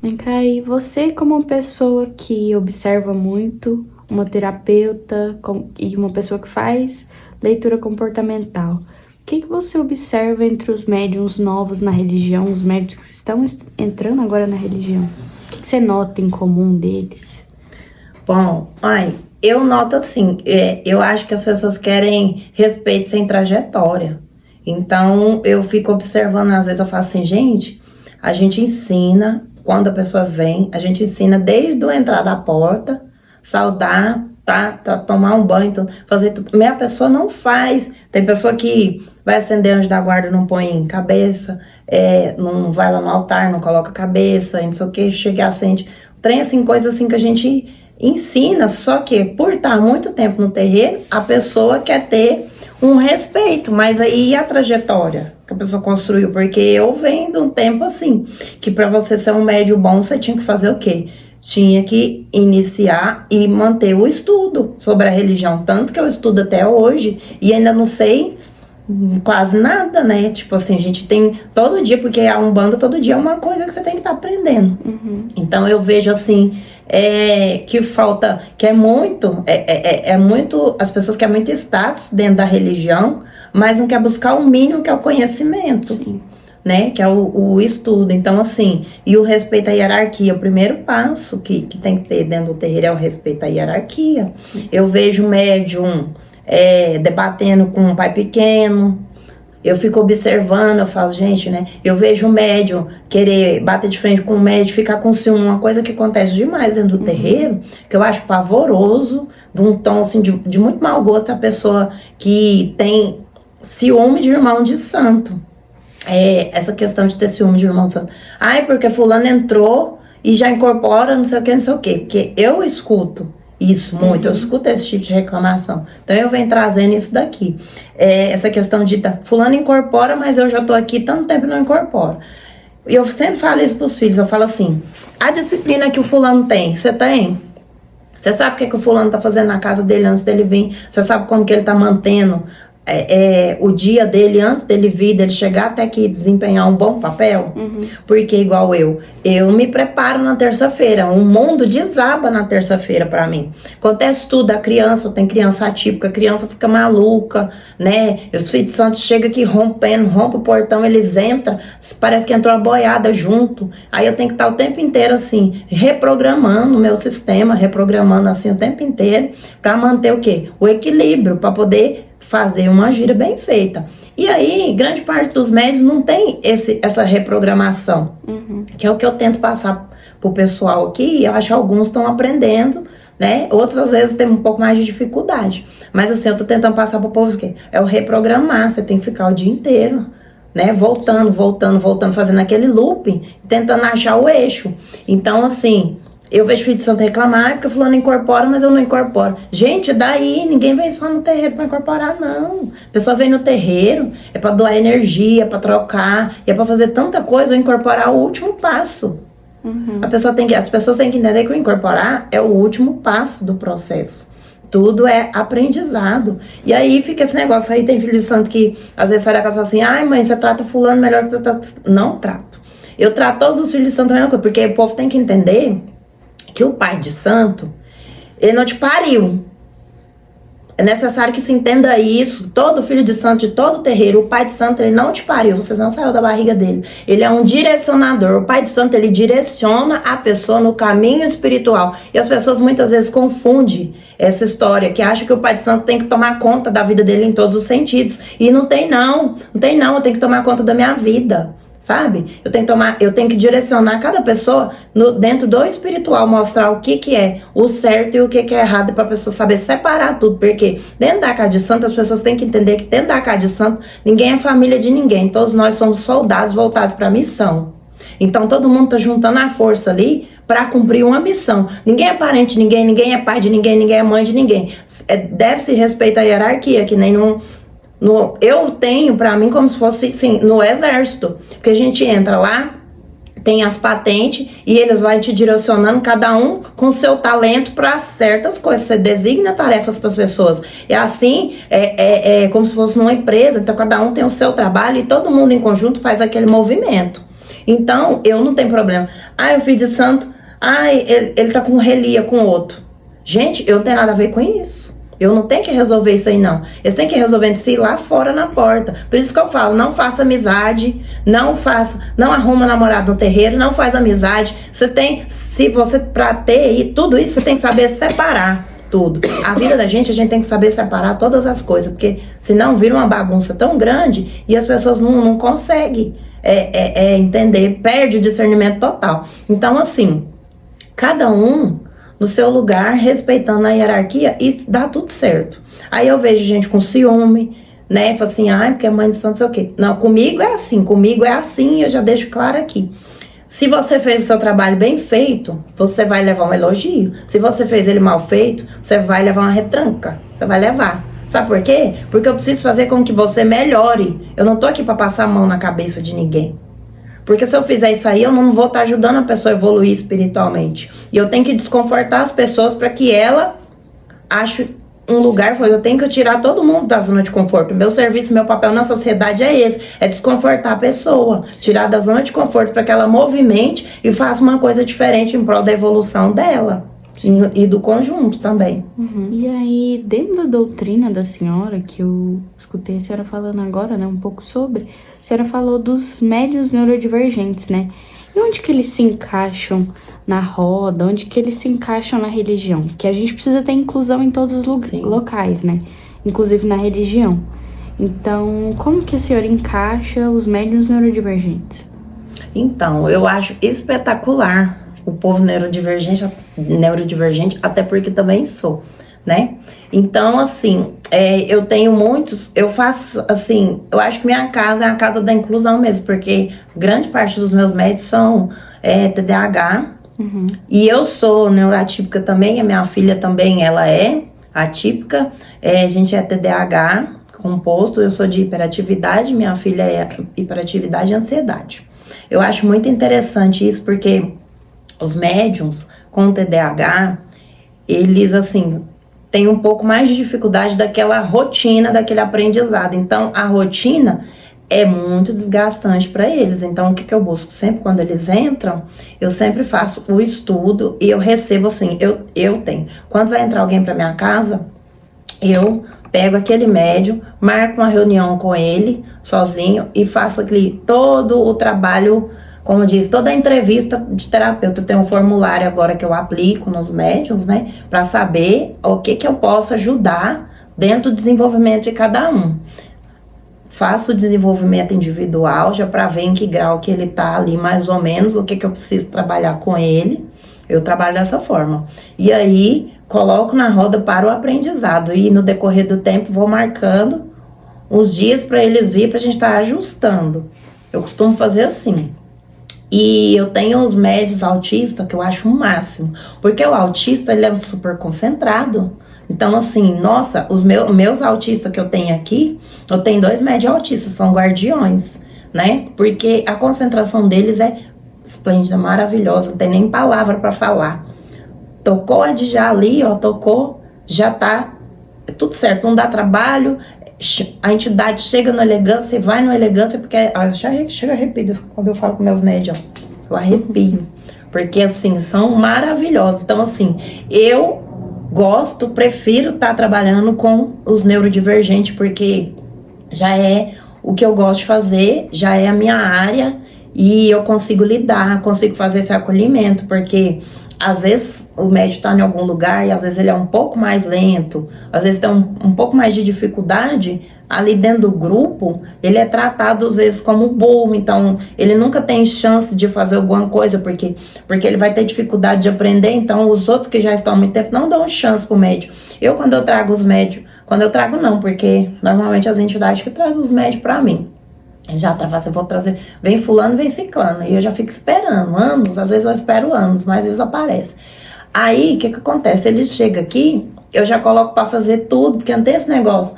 Ancraí, você como uma pessoa que observa muito, uma terapeuta e uma pessoa que faz leitura comportamental, o que você observa entre os médiuns novos na religião, os médiuns que estão entrando agora na religião? O que você nota em comum deles? Bom, eu noto assim, eu acho que as pessoas querem respeito sem trajetória. Então, eu fico observando, às vezes eu falo assim, gente, a gente ensina, quando a pessoa vem, a gente ensina desde a entrada da porta, saudar, tá, tomar um banho, fazer tudo. Mas a pessoa não faz. Tem pessoa que vai acender anjo da guarda, não põe cabeça, não vai lá no altar, não coloca cabeça, não sei o que, chega e acende. Trem assim, coisa assim que a gente ensina, só que por estar muito tempo no terreiro, a pessoa quer ter um respeito, mas aí a trajetória que a pessoa construiu, porque eu venho de um tempo assim, que para você ser um médium bom, você tinha que fazer o quê? Tinha que iniciar e manter o estudo sobre a religião, tanto que eu estudo até hoje e ainda não sei quase nada, né? Tipo assim, a gente tem todo dia, porque a Umbanda todo dia é uma coisa que você tem que estar aprendendo. Então eu vejo assim, que falta, que é muito, as pessoas querem muito status dentro da religião, mas não quer buscar o mínimo que é o conhecimento. Sim. Né, que é o estudo. Então, assim, e o respeito à hierarquia, o primeiro passo que tem que ter dentro do terreiro é o respeito à hierarquia. Eu vejo médium debatendo com um pai pequeno, eu fico observando, eu falo, gente, né, eu vejo o médium querer bater de frente com o médium, ficar com ciúme, uma coisa que acontece demais dentro do terreiro, que eu acho pavoroso, de um tom, assim, de muito mau gosto, a pessoa que tem ciúme de irmão de santo. Essa questão de ter ciúme de irmão santo. Porque fulano entrou e já incorpora não sei o que, não sei o que. Porque eu escuto isso muito, eu escuto esse tipo de reclamação. Então eu venho trazendo isso daqui. Essa questão de fulano incorpora, mas eu já tô aqui tanto tempo e não incorpora. E eu sempre falo isso pros filhos, eu falo assim, a disciplina que o fulano tem, você tem? Você sabe o que o fulano tá fazendo na casa dele antes dele vir? Você sabe como que ele tá mantendo o dia dele, antes dele vir, dele chegar até aqui desempenhar um bom papel? Porque igual eu me preparo na terça-feira, o mundo desaba na terça-feira pra mim. Acontece tudo, a criança, tem criança atípica, a criança fica maluca, né? Os filhos de santos chegam aqui rompendo, rompe o portão, eles entram, parece que entrou uma boiada junto. Aí eu tenho que estar o tempo inteiro assim, reprogramando o meu sistema, reprogramando assim o tempo inteiro, pra manter o quê? O equilíbrio, pra poder fazer uma gira bem feita. E aí, grande parte dos médios não tem essa reprogramação, que é o que eu tento passar pro pessoal aqui, e eu acho que alguns estão aprendendo, né? Outros, às vezes, tem um pouco mais de dificuldade. Mas, assim, eu tô tentando passar pro povo o quê? É o reprogramar, você tem que ficar o dia inteiro, né? Voltando, fazendo aquele looping, tentando achar o eixo. Então, assim, eu vejo filho de santo reclamar porque fulano incorpora, mas eu não incorporo. Gente, daí ninguém vem só no terreiro pra incorporar, não. A pessoa vem no terreiro, é pra doar energia, é pra trocar, é pra fazer tanta coisa, ou incorporar o último passo. As pessoas têm que entender que o incorporar é o último passo do processo. Tudo é aprendizado. E aí fica esse negócio aí, tem filho de santo que às vezes sai da casa e fala assim, mãe, você trata fulano melhor que você trata... Não trato. Eu trato todos os filhos de santo a mesma coisa, porque o povo tem que entender que o pai de santo, ele não te pariu. É necessário que se entenda isso. Todo filho de santo de todo terreiro, o pai de santo, ele não te pariu, vocês não saiu da barriga dele. Ele é um direcionador. O pai de santo, ele direciona a pessoa no caminho espiritual. E as pessoas muitas vezes confundem essa história, que acham que o pai de santo tem que tomar conta da vida dele em todos os sentidos. E não tem não, eu tenho que tomar conta da minha vida. Sabe? Eu tenho que direcionar cada pessoa dentro do espiritual, mostrar o que é o certo e o que é errado, para a pessoa saber separar tudo, porque dentro da casa de santo as pessoas têm que entender que dentro da casa de santo ninguém é família de ninguém, todos nós somos soldados voltados para a missão. Então todo mundo tá juntando a força ali para cumprir uma missão. Ninguém é parente de ninguém, ninguém é pai de ninguém, ninguém é mãe de ninguém. Deve-se respeitar a hierarquia, que nem eu tenho pra mim como se fosse assim, no exército, que a gente entra lá, tem as patentes e eles vão te direcionando, cada um com seu talento para certas coisas. Você designa tarefas para as pessoas. E assim, como se fosse numa empresa, então cada um tem o seu trabalho e todo mundo em conjunto faz aquele movimento. Então, eu não tenho problema. O filho de santo, ele tá com relia com outro. Gente, eu não tenho nada a ver com isso. Eu não tenho que resolver isso aí, não. Eles têm que resolver isso lá fora na porta. Por isso que eu falo, não faça amizade, não arruma namorado no terreiro, não faz amizade. Pra ter tudo isso, você tem que saber separar tudo. A vida da gente, a gente tem que saber separar todas as coisas, porque senão vira uma bagunça tão grande e as pessoas não conseguem entender, perde o discernimento total. Então, assim, cada um no seu lugar, respeitando a hierarquia, e dá tudo certo. Aí eu vejo gente com ciúme, né? Fala assim, porque a mãe de santo, não sei o quê. Não, comigo é assim, eu já deixo claro aqui. Se você fez o seu trabalho bem feito, você vai levar um elogio. Se você fez ele mal feito, você vai levar uma retranca. Você vai levar. Sabe por quê? Porque eu preciso fazer com que você melhore. Eu não tô aqui para passar a mão na cabeça de ninguém. Porque se eu fizer isso aí, eu não vou estar ajudando a pessoa a evoluir espiritualmente. E eu tenho que desconfortar as pessoas para que ela ache um lugar. Eu tenho que tirar todo mundo da zona de conforto. Meu serviço, meu papel na sociedade é esse. É desconfortar a pessoa. Tirar da zona de conforto para que ela movimente e faça uma coisa diferente em prol da evolução dela. E do conjunto também. Uhum. E aí, dentro da doutrina da senhora, que eu escutei a senhora falando agora, né, um pouco sobre, a senhora falou dos médiuns neurodivergentes, né? E onde que eles se encaixam na roda? Onde que eles se encaixam na religião? Que a gente precisa ter inclusão em todos os locais, né? Inclusive na religião. Então, como que a senhora encaixa os médiuns neurodivergentes? Então, eu acho espetacular o povo neurodivergente, até porque também sou, né? Então, assim, eu tenho muitos, eu faço, assim, eu acho que minha casa é a casa da inclusão mesmo, porque grande parte dos meus médicos são TDAH, e eu sou neuroatípica também, a minha filha também, ela é atípica, a gente é TDAH composto, eu sou de hiperatividade, minha filha é hiperatividade e ansiedade. Eu acho muito interessante isso, porque os médiums com TDAH, eles, assim, têm um pouco mais de dificuldade daquela rotina, daquele aprendizado. Então, a rotina é muito desgastante para eles. Então, o que eu busco? Sempre quando eles entram, eu sempre faço o estudo e eu recebo, assim, eu tenho. Quando vai entrar alguém para minha casa, eu pego aquele médium, marco uma reunião com ele, sozinho, e faço todo o trabalho, como diz, toda a entrevista de terapeuta. Tem um formulário agora que eu aplico nos médiuns, né? Para saber o que eu posso ajudar dentro do desenvolvimento de cada um. Faço o desenvolvimento individual, já para ver em que grau que ele tá ali, mais ou menos, o que eu preciso trabalhar com ele. Eu trabalho dessa forma. E aí, coloco na roda para o aprendizado. E no decorrer do tempo, vou marcando os dias para eles virem, para a gente estar ajustando. Eu costumo fazer assim. E eu tenho os médios autistas que eu acho o máximo, porque o autista, ele é super concentrado. Então, assim, nossa, os meus autistas que eu tenho aqui, eu tenho 2 médios autistas, são guardiões, né? Porque a concentração deles é esplêndida, maravilhosa, não tem nem palavra para falar. Tocou a de já ali, tocou, já tá tudo certo, não dá trabalho. A entidade chega no elegância e vai no elegância, porque já chega arrepio quando eu falo com meus médiums. Eu arrepio, porque assim, são maravilhosos. Então, assim, eu prefiro estar trabalhando com os neurodivergentes, porque já é o que eu gosto de fazer, já é a minha área, e eu consigo lidar, consigo fazer esse acolhimento, porque às vezes o médico está em algum lugar e às vezes ele é um pouco mais lento, às vezes tem um pouco mais de dificuldade, ali dentro do grupo, ele é tratado às vezes como burro, então ele nunca tem chance de fazer alguma coisa, porque ele vai ter dificuldade de aprender, então os outros que já estão há muito tempo não dão chance pro médico. Quando eu trago os médicos, porque normalmente as entidades que trazem os médicos para mim, já eu vou trazer, vem fulano, vem ciclano, e eu já fico esperando anos, às vezes eu espero anos, mas eles aparecem. Aí, o que acontece? Eles chegam aqui, eu já coloco para fazer tudo, porque não tem esse negócio.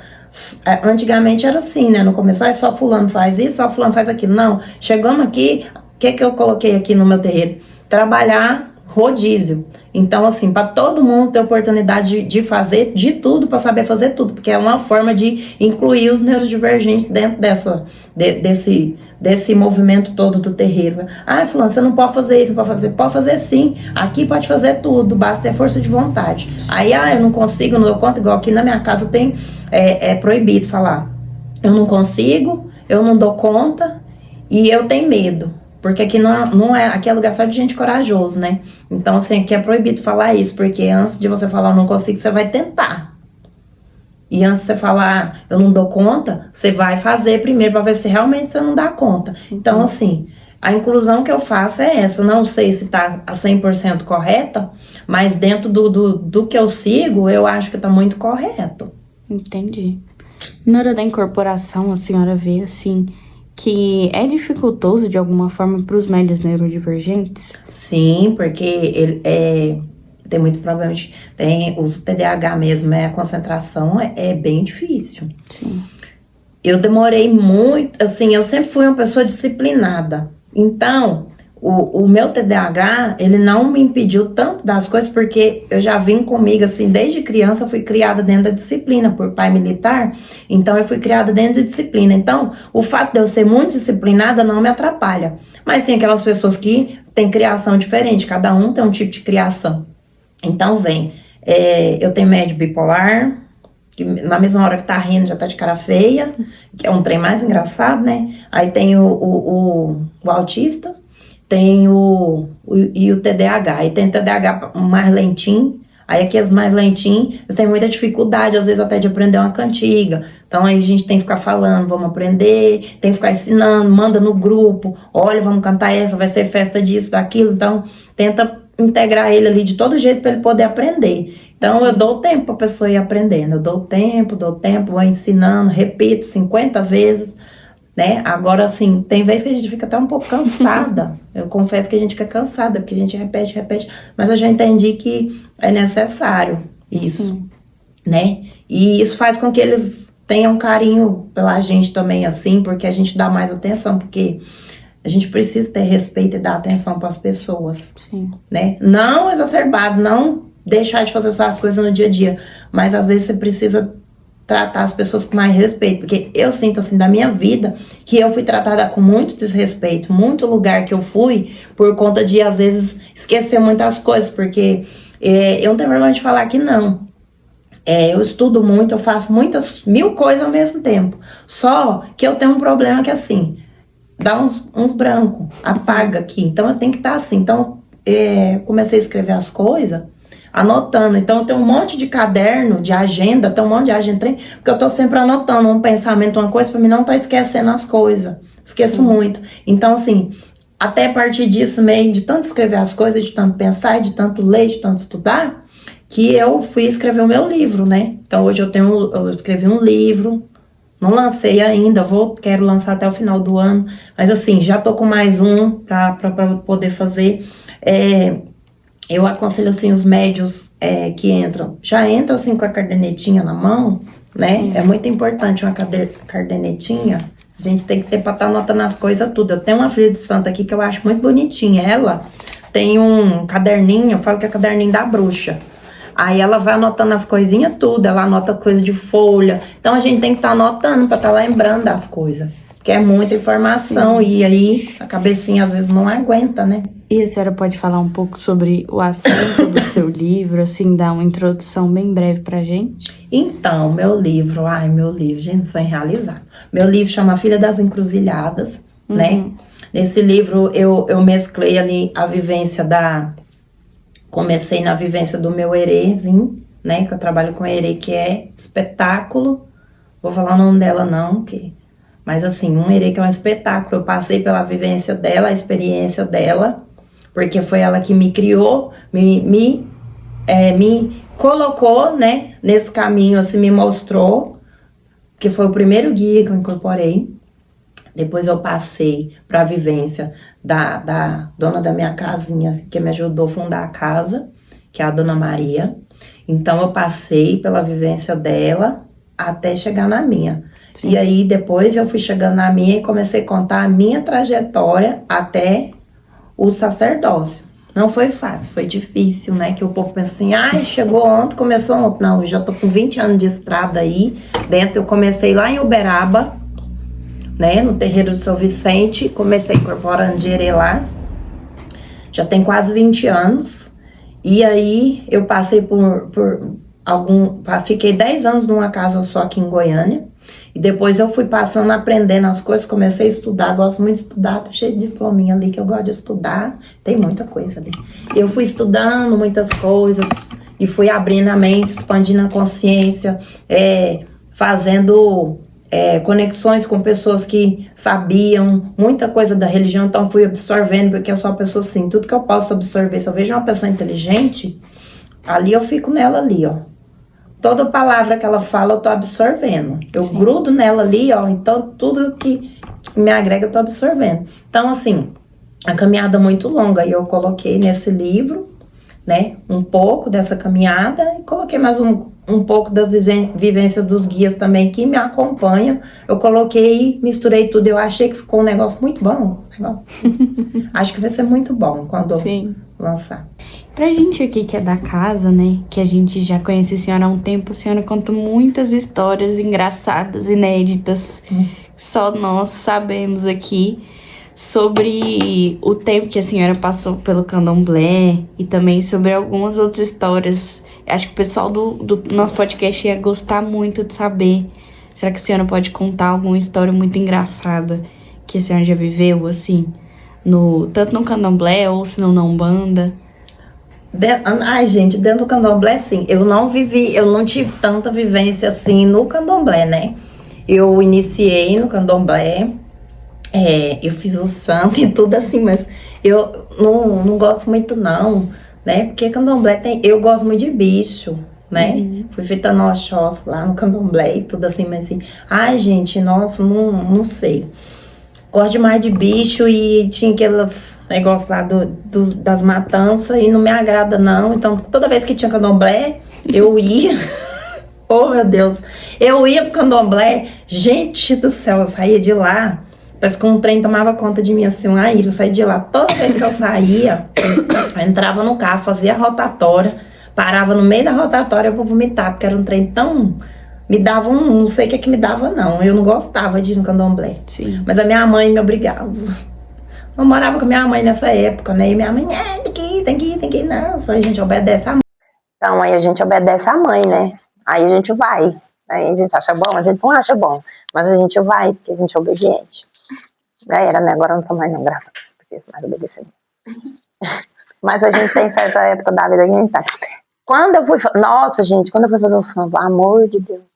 Antigamente era assim, né? No começo, só fulano faz isso, só fulano faz aquilo. Não, chegamos aqui, o que eu coloquei aqui no meu terreiro? Trabalhar rodízio. Então, assim, para todo mundo ter oportunidade de fazer de tudo, para saber fazer tudo, porque é uma forma de incluir os neurodivergentes dentro desse movimento todo do terreiro. Ah, fulano, você não pode fazer isso, não pode fazer sim. Aqui pode fazer tudo, basta ter força de vontade. Aí, eu não consigo, não dou conta, igual aqui na minha casa tem, é proibido falar. Eu não consigo, eu não dou conta e eu tenho medo. Porque aqui aqui é lugar só de gente corajoso, né? Então, assim, aqui é proibido falar isso, porque antes de você falar eu não consigo, você vai tentar. E antes de você falar eu não dou conta, você vai fazer primeiro para ver se realmente você não dá conta. Então, assim, a inclusão que eu faço é essa. Não sei se tá a 100% correta, mas dentro do que eu sigo, eu acho que tá muito correto. Entendi. Na hora da incorporação, a senhora vê, assim, que é dificultoso de alguma forma para os médios neurodivergentes? Sim, porque ele tem muito problema. Tem o TDAH mesmo, a concentração é bem difícil. Sim. Eu demorei muito, assim, eu sempre fui uma pessoa disciplinada. Então, o meu TDAH, ele não me impediu tanto das coisas, porque eu já vim comigo, assim, desde criança eu fui criada dentro da disciplina, por pai militar, então eu fui criada dentro de disciplina. Então, o fato de eu ser muito disciplinada não me atrapalha. Mas tem aquelas pessoas que têm criação diferente, cada um tem um tipo de criação. Então, eu tenho médio bipolar, que na mesma hora que tá rindo já tá de cara feia, que é um trem mais engraçado, né? Aí tem o autista, tem o TDAH, e tem o TDAH mais lentinho, aí aqueles mais lentinhos, eles têm muita dificuldade, às vezes até de aprender uma cantiga, então aí a gente tem que ficar falando, vamos aprender, tem que ficar ensinando, manda no grupo, olha, vamos cantar essa, vai ser festa disso, daquilo, então tenta integrar ele ali de todo jeito para ele poder aprender. Então eu dou tempo para a pessoa ir aprendendo, eu dou tempo, vou ensinando, repito 50 vezes, né? Agora, assim, tem vezes que a gente fica até um pouco cansada. Eu confesso que a gente fica cansada, porque a gente repete, mas eu já entendi que é necessário isso, né? E isso faz com que eles tenham carinho pela gente também, assim, porque a gente dá mais atenção, porque a gente precisa ter respeito e dar atenção para as pessoas, né? Não exacerbado, não deixar de fazer só as coisas no dia a dia, mas às vezes você precisa tratar as pessoas com mais respeito, porque eu sinto assim da minha vida que eu fui tratada com muito desrespeito, muito lugar que eu fui por conta de às vezes esquecer muitas coisas, porque eu não tenho vergonha de falar que não. Eu estudo muito, eu faço mil coisas ao mesmo tempo, só que eu tenho um problema que assim, dá uns brancos, apaga aqui, então eu tenho que estar assim, então comecei a escrever as coisas, anotando, então eu tenho um monte de caderno, de agenda, tem um monte de agenda, porque eu tô sempre anotando um pensamento, uma coisa, pra mim não tá esquecendo as coisas, esqueço muito, então assim, até a partir disso, meio de tanto escrever as coisas, de tanto pensar, de tanto ler, de tanto estudar, que eu fui escrever o meu livro, né, então hoje eu escrevi um livro, não lancei ainda, quero lançar até o final do ano, mas assim, já tô com mais um pra poder fazer. Eu aconselho assim os médios que entram, já entra assim com a cadernetinha na mão, né? Sim. É muito importante uma cadernetinha, a gente tem que ter pra estar anotando as coisas tudo. Eu tenho uma filha de santa aqui que eu acho muito bonitinha, ela tem um caderninho, eu falo que é caderninho da bruxa. Aí ela vai anotando as coisinhas tudo, ela anota coisa de folha. Então a gente tem que estar anotando para estar lembrando das coisas. Porque é muita informação. Sim. E aí a cabecinha às vezes não aguenta, né? E a senhora pode falar um pouco sobre o assunto do seu livro, assim, dar uma introdução bem breve pra gente? Então, meu livro, gente, sonho realizado. Meu livro chama Filha das Encruzilhadas, né? Nesse livro eu mesclei ali a vivência comecei na vivência do meu erezinho, né? Que eu trabalho com erê, que é espetáculo. Vou falar o nome dela não, mas assim, um erê que é um espetáculo. Eu passei pela vivência dela, a experiência dela, porque foi ela que me criou, me colocou, né? Nesse caminho, assim, me mostrou, que foi o primeiro guia que eu incorporei. Depois eu passei para a vivência da dona da minha casinha, que me ajudou a fundar a casa, que é a Dona Maria. Então eu passei pela vivência dela até chegar na minha. Sim. E aí depois eu fui chegando na minha e comecei a contar a minha trajetória até o sacerdócio. Não foi fácil, foi difícil, né? Que o povo pensa assim, ai, chegou ontem, começou ontem. Não, eu já tô com 20 anos de estrada aí. Dentro eu comecei lá em Uberaba, né? No terreiro do São Vicente. Comecei incorporando Jerê lá. Já tem quase 20 anos. E aí eu passei fiquei 10 anos numa casa só aqui em Goiânia. E depois eu fui passando, aprendendo as coisas, comecei a estudar, gosto muito de estudar, tô cheio de diplominha ali que eu gosto de estudar, tem muita coisa ali. Eu fui estudando muitas coisas e fui abrindo a mente, expandindo a consciência, fazendo conexões com pessoas que sabiam muita coisa da religião, então fui absorvendo, porque eu sou uma pessoa assim, tudo que eu posso absorver, se eu vejo uma pessoa inteligente, ali eu fico nela ali, ó. Toda palavra que ela fala, eu tô absorvendo. Eu Sim. grudo nela ali, ó. Então, tudo que me agrega, eu tô absorvendo. Então, assim, a caminhada é muito longa. E eu coloquei nesse livro, né, um pouco dessa caminhada. E coloquei mais um pouco das vivências dos guias também, que me acompanham. Eu coloquei, misturei tudo. Eu achei que ficou um negócio muito bom. Acho que vai ser muito bom quando Sim. lançar. Pra gente aqui que é da casa, né, que a gente já conhece a senhora há um tempo, a senhora conta muitas histórias engraçadas, inéditas, só nós sabemos aqui, sobre o tempo que a senhora passou pelo candomblé e também sobre algumas outras histórias. Acho que o pessoal do nosso podcast ia gostar muito de saber. Será que a senhora pode contar alguma história muito engraçada que a senhora já viveu, assim, tanto no candomblé ou se não na Umbanda? Ai, gente, dentro do candomblé, sim, eu não tive tanta vivência assim no candomblé, né? Eu iniciei no candomblé, eu fiz o santo e tudo assim, mas eu não gosto muito não, né? Porque candomblé eu gosto muito de bicho, né? Fui feita no Oxóssi lá no candomblé e tudo assim, mas assim, ai, gente, nossa, não sei. Gosto demais de bicho e tinha aqueles negócios lá das matanças e não me agrada não. Então toda vez que tinha candomblé, eu ia. Oh meu Deus, eu ia pro candomblé, gente do céu, eu saía de lá. Parece que um trem tomava conta de mim assim, eu saía de lá. Toda vez que eu saía, eu entrava no carro, fazia a rotatória, parava no meio da rotatória pra vomitar, porque era um trem tão... Me dava não sei o que me dava não, eu não gostava de ir no candomblé. Sim. Mas a minha mãe me obrigava. Eu morava com a minha mãe nessa época, né? E minha mãe, tem que ir, não. Só a gente obedece a mãe. Então, aí a gente obedece a mãe, né? Aí a gente vai. Aí a gente acha bom, a gente não acha bom. Mas a gente vai, porque a gente é obediente. Era, né? Agora eu não sou mais não, graças a Deus. Preciso mais obedecer. Mas a gente tem certa época da vida que a gente faz. Quando eu fui... Nossa, gente, quando eu fui fazer o santo, amor de Deus.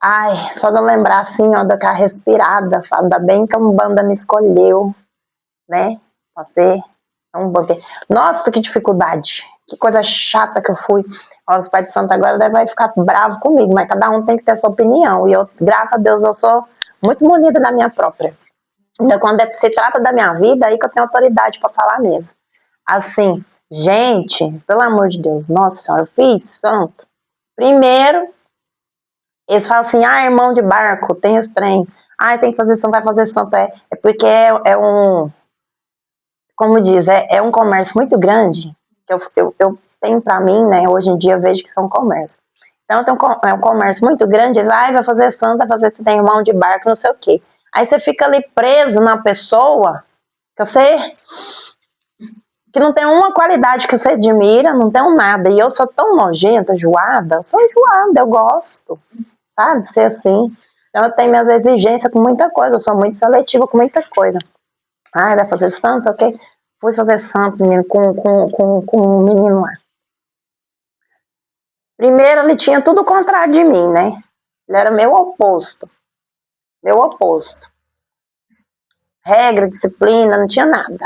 Ai, só de eu lembrar assim, ó, daquela respirada, ainda bem que a Umbanda me escolheu, né? Você é um bebê. Nossa, que dificuldade, que coisa chata que eu fui. Ó, os pais de santo agora vai ficar bravo comigo, mas cada um tem que ter a sua opinião. E eu, graças a Deus, eu sou muito bonita na minha própria. Então, quando se trata da minha vida, aí que eu tenho autoridade para falar mesmo. Assim, gente, pelo amor de Deus, nossa senhora, eu fiz santo. Primeiro, eles falam assim, irmão de barco, tem os trem. Tem que fazer santo, vai fazer santo. É porque é um, como diz, é um comércio muito grande, que eu tenho pra mim, né, hoje em dia eu vejo que são comércio. Então é um comércio muito grande, eles, vai fazer santo, vai fazer, tem irmão de barco, não sei o quê. Aí você fica ali preso na pessoa, que não tem uma qualidade que você admira, não tem nada. E eu sou tão nojenta, enjoada, eu gosto. Sabe, ser assim. Então eu tenho minhas exigências com muita coisa, eu sou muito seletiva com muita coisa. Vai fazer santo, ok? Fui fazer santo, menino, com um menino lá. Primeiro ele tinha tudo o contrário de mim, né? Ele era meu oposto. Regra, disciplina, não tinha nada.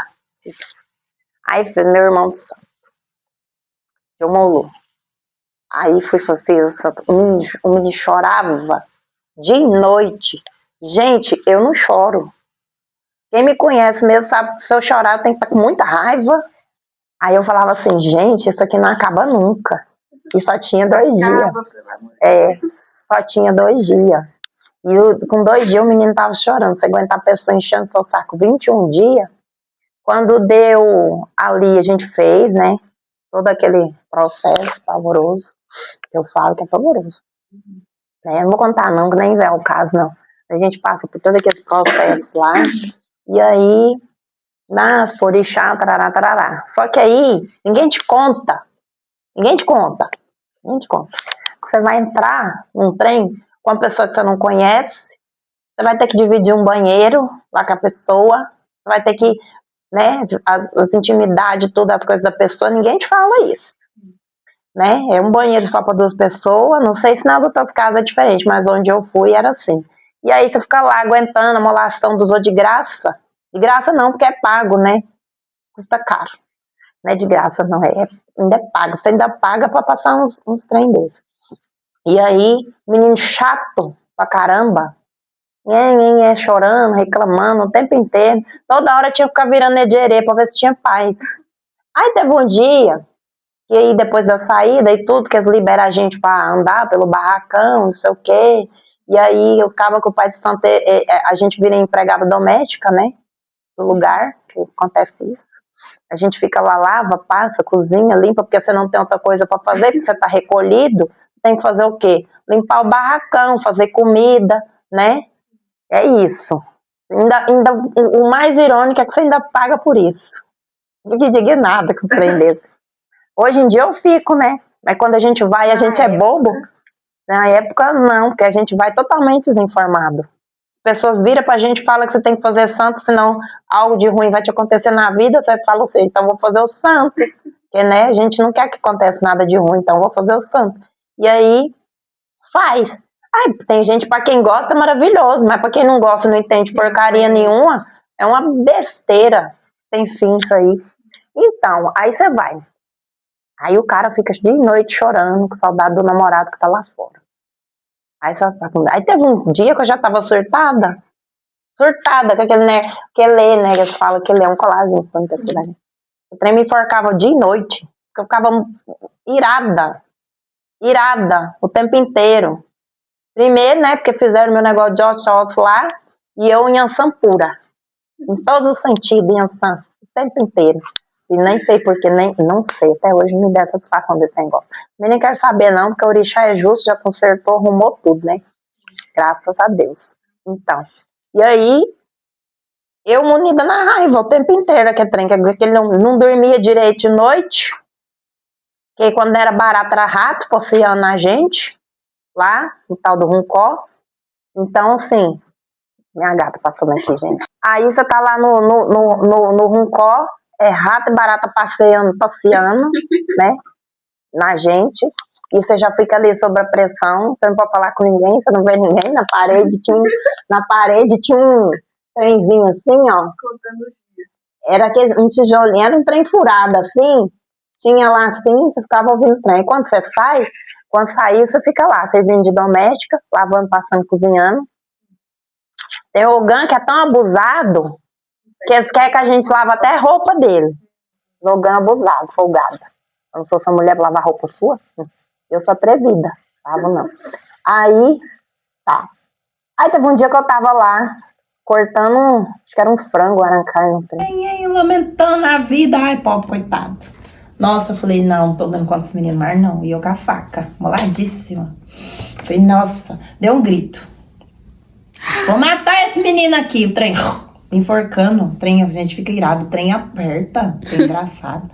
Aí fez meu irmão de santo. Eu molo. Aí fiz o santo. O menino chorava de noite. Gente, eu não choro. Quem me conhece mesmo sabe que se eu chorar eu tenho que estar com muita raiva. Aí eu falava assim, gente, isso aqui não acaba nunca. E só tinha 2 dias. Só tinha 2 dias. E com 2 dias o menino tava chorando. Você aguentar a pessoa enchendo seu saco 21 dias, Quando deu ali, a gente fez, né? Todo aquele processo pavoroso, que eu falo que é pavoroso. Né? Eu não vou contar não, que nem é o caso, não. A gente passa por todo aquele processo lá, e aí, nas orixá, tarará, tarará. Só que aí, ninguém te conta. Ninguém te conta. Ninguém te conta. Você vai entrar num trem com uma pessoa que você não conhece, você vai ter que dividir um banheiro lá com a pessoa, você vai ter que, né, as intimidades, todas as coisas da pessoa, ninguém te fala isso. Né? É um banheiro só para 2 pessoas, não sei se nas outras casas é diferente, mas onde eu fui era assim. E aí você fica lá aguentando a molação dos outros de graça. De graça não, porque é pago, né? Custa caro. Não é de graça não, ainda é pago. Você ainda paga para passar uns trem desses. E aí, menino chato pra caramba, chorando, reclamando o tempo inteiro. Toda hora tinha que ficar virando edierê pra ver se tinha paz. Aí teve um dia, e aí depois da saída e tudo, que eles liberam a gente pra andar pelo barracão, não sei o quê. E aí acaba que o pai de santo, a gente vira empregada doméstica, né? Do lugar, que acontece isso. A gente fica lá, lava, passa, cozinha, limpa, porque você não tem outra coisa pra fazer, porque você tá recolhido, tem que fazer o quê? Limpar o barracão, fazer comida, né? É isso. Ainda, o mais irônico é que você ainda paga por isso. Não fique indignada com o trem desse. Hoje em dia eu fico, né? Mas quando a gente vai, a gente é bobo. Na época, não, porque a gente vai totalmente desinformado. As pessoas viram pra gente e falam que você tem que fazer santo, senão algo de ruim vai te acontecer na vida. Você fala assim, então vou fazer o santo. Porque, né, a gente não quer que aconteça nada de ruim, então vou fazer o santo. E aí, faz. Ai, tem gente, pra quem gosta, maravilhoso, mas pra quem não gosta, não entende porcaria nenhuma, é uma besteira. Tem fim isso aí. Então, aí você vai. Aí o cara fica de noite chorando, com saudade do namorado que tá lá fora. Aí teve um dia que eu já tava surtada, com aquele, né, que eles falam que ele é um colágeno. O trem me enforcava dia e noite, eu ficava irada, o tempo inteiro. Primeiro, né, porque fizeram meu negócio de oxóx lá, e eu em Ansan pura, em todos os sentidos, em Ansan, o tempo inteiro. E nem sei porque, não sei, até hoje não me dá satisfação desse negócio. Eu nem quero saber não, porque o orixá é justo, já consertou, arrumou tudo, né? Graças a Deus. Então, e aí, eu munida na raiva o tempo inteiro, aquele trem, que ele não dormia direito de noite, que quando era barato era rato, passeando na gente, lá, no tal do Runcó. Então, assim, minha gata passando aqui, gente. Aí você tá lá no Runcó, é rato e barata passeando, né, na gente, e você já fica ali sob a pressão, você não pode falar com ninguém, você não vê ninguém, na parede tinha um trenzinho assim, ó, era um tijolinho, era um trem furado assim, tinha lá assim, você ficava ouvindo o trem, quando saiu, você fica lá, servindo de doméstica, lavando, passando, cozinhando. Tem o Logan que é tão abusado, que eles querem que a gente lave até a roupa dele. Logan abusado, folgado. Eu não sou essa mulher pra lavar roupa sua? Eu sou atrevida. Tava não. Aí, tá. Aí teve um dia que eu tava lá, cortando, acho que era um frango, arancando. Lamentando a vida. Ai, pobre, coitado. Nossa, eu falei, não tô dando conta desse menino mais não. E eu com a faca, moladíssima. Falei, nossa, deu um grito. Vou matar esse menino aqui, o trem enforcando, o trem, a gente fica irado, o trem aperta, é engraçado.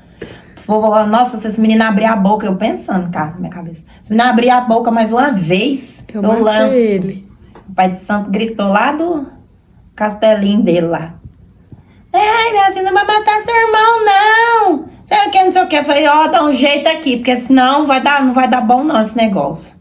Nossa, se esse menino abrir a boca, eu pensando, cara, na minha cabeça. Se o menino abrir a boca mais uma vez, eu lanço. Ele. O pai de santo gritou lá do castelinho dele lá. Ai, minha filha, não vai matar seu irmão, não. Sei o que, não sei o que. Eu falei, ó, dá um jeito aqui, porque senão não vai dar bom não esse negócio.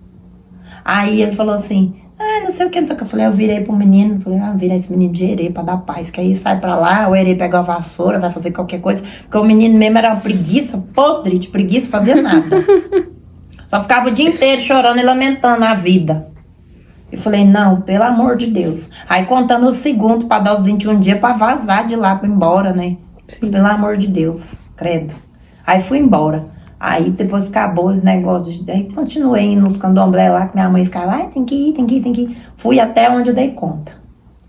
Aí ele falou assim, não sei o que, não sei o que. Eu falei, eu virei pro menino, falei, vira esse menino de herê pra dar paz, que aí sai pra lá, o herê pega a vassoura, vai fazer qualquer coisa, porque o menino mesmo era uma preguiça, podre de preguiça, fazer nada. Só ficava o dia inteiro chorando e lamentando a vida. Eu falei, não, pelo amor de Deus. Aí contando os segundos pra dar os 21 dias pra vazar de lá, pra ir embora, né? Sim. Pelo amor de Deus, credo. Aí fui embora. Aí depois acabou os negócios. Aí continuei nos candomblé lá, que minha mãe ficava, tem que ir. Fui até onde eu dei conta.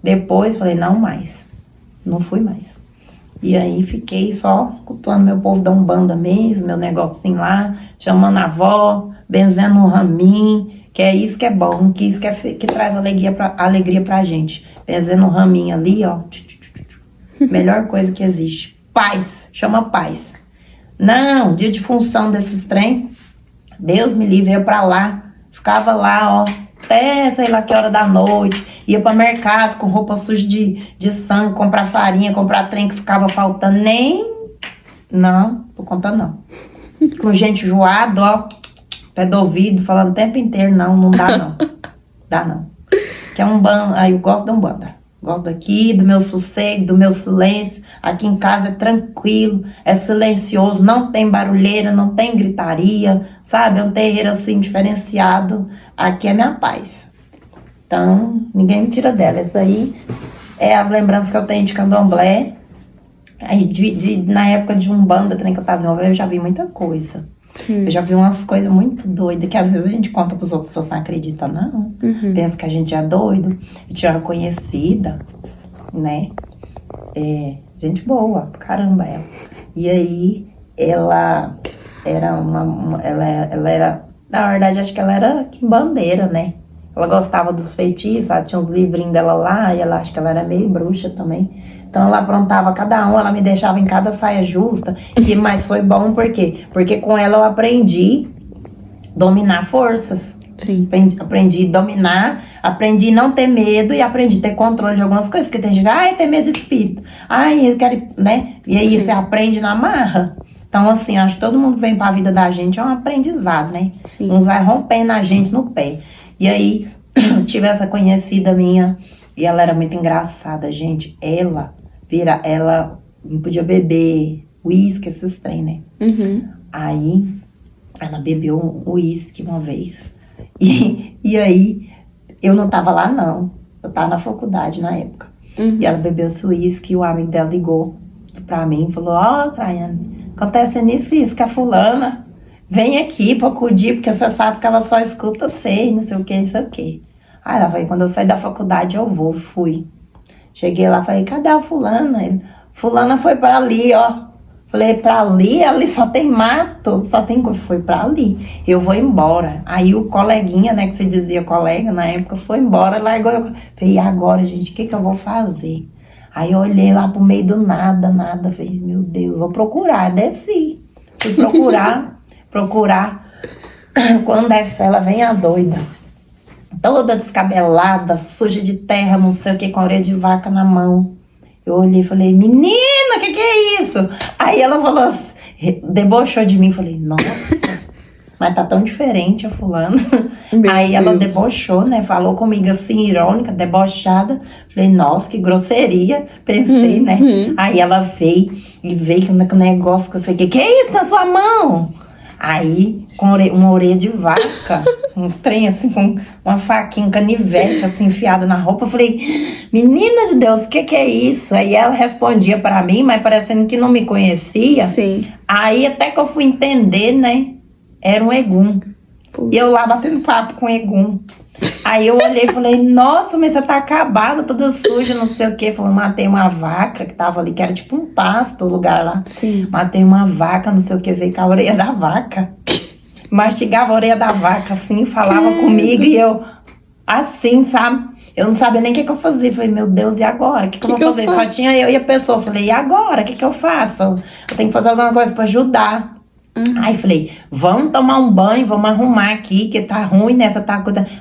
Depois falei, não mais. Não fui mais. E aí fiquei só cultuando meu povo da Umbanda mesmo, meu negocinho lá, chamando a avó, benzendo o raminho, que é isso que é bom, que isso que traz alegria pra gente. Benzendo o raminho ali, ó. Melhor coisa que existe. Paz, chama paz. Não, dia de função desses trem, Deus me livre, eu pra lá, ficava lá, ó, até sei lá que hora da noite, ia pra mercado com roupa suja de sangue, comprar farinha, comprar trem que ficava faltando, não, tô contando não. Com gente enjoada, ó, pé do ouvido, falando o tempo inteiro, não dá não, dá não. Que é aí eu gosto da Umbanda. Gosto daqui, do meu sossego, do meu silêncio. Aqui em casa é tranquilo, é silencioso, não tem barulheira, não tem gritaria, sabe? É um terreiro assim diferenciado. Aqui é minha paz. Então, ninguém me tira dela. Essa aí é as lembranças que eu tenho de Candomblé. Aí, na época de Umbanda, trem que eu tava desenvolvendo, eu já vi muita coisa. Sim. Eu já vi umas coisas muito doidas que às vezes a gente conta pros outros, os outros não acreditam, não. Pensa que a gente é doido. Eu tinha uma conhecida, né? Gente boa, caramba ela. E aí, ela era ela era, na verdade, acho que ela era quimbandeira, né? Ela gostava dos feitiços, ela tinha uns livrinhos dela lá, e ela acho que ela era meio bruxa também. Então ela aprontava cada um, ela me deixava em cada saia justa, mas foi bom por quê? Porque com ela eu aprendi dominar forças. Sim. Aprendi a dominar, aprendi não ter medo e aprendi a ter controle de algumas coisas, porque tem gente que, tem medo de espírito, eu quero, né? E aí você aprende na marra. Então assim, acho que todo mundo que vem pra vida da gente é um aprendizado, né? Sim. Uns vai rompendo a gente no pé. E aí, tive essa conhecida minha, e ela era muito engraçada, gente. Ela não podia beber uísque, esses trem, né? Aí, ela bebeu uísque uma vez. E aí, eu não tava lá, não. Eu tava na faculdade na época. E ela bebeu esse uísque, e o amigo dela ligou pra mim e falou, Traiane, acontece isso, que a fulana vem aqui pra acudir, porque você sabe que ela só escuta você, não sei o que, não sei o que. Aí ela falou, quando eu sair da faculdade eu fui. Cheguei lá, falei, cadê a fulana? Ele, fulana foi pra ali, ó. Falei, pra ali? Ali só tem mato, só tem coisa. Foi pra ali. Eu vou embora. Aí o coleguinha, né, que você dizia colega na época, foi embora, largou. Eu falei, e agora, gente, o que eu vou fazer? Aí eu olhei lá pro meio do nada, falei, meu Deus, vou procurar. Desci. Fui procurar. Quando é fé, ela vem a doida. Toda descabelada, suja de terra, não sei o que, com a orelha de vaca na mão. Eu olhei e falei, menina, que é isso? Aí ela falou assim, debochou de mim. Falei, nossa, mas tá tão diferente a fulana. Aí ela debochou, né? Falou comigo assim, irônica, debochada. Falei, nossa, que grosseria. Pensei, né? Aí ela veio com o negócio que eu falei, que é isso na sua mão? Aí, com uma orelha de vaca, um trem assim, com uma faquinha, um canivete assim, enfiada na roupa, eu falei, menina de Deus, o que é isso? Aí ela respondia pra mim, mas parecendo que não me conhecia. Sim. Aí até que eu fui entender, né, era um egum. E eu lá batendo papo com o egum. Aí eu olhei e falei, nossa, mas você tá acabada, toda suja, não sei o que. Falei, matei uma vaca que tava ali, que era tipo um pasto, o lugar lá. Sim. Matei uma vaca, não sei o que, veio com a orelha da vaca. Mastigava a orelha da vaca, assim, falava comigo e eu, assim, sabe? Eu não sabia nem o que eu fazia. Falei, meu Deus, e agora? O que eu vou fazer? Só tinha eu e a pessoa. Falei, e agora? O que eu faço? Eu tenho que fazer alguma coisa pra ajudar. Aí falei, vamos tomar um banho, vamos arrumar aqui, que tá ruim, né?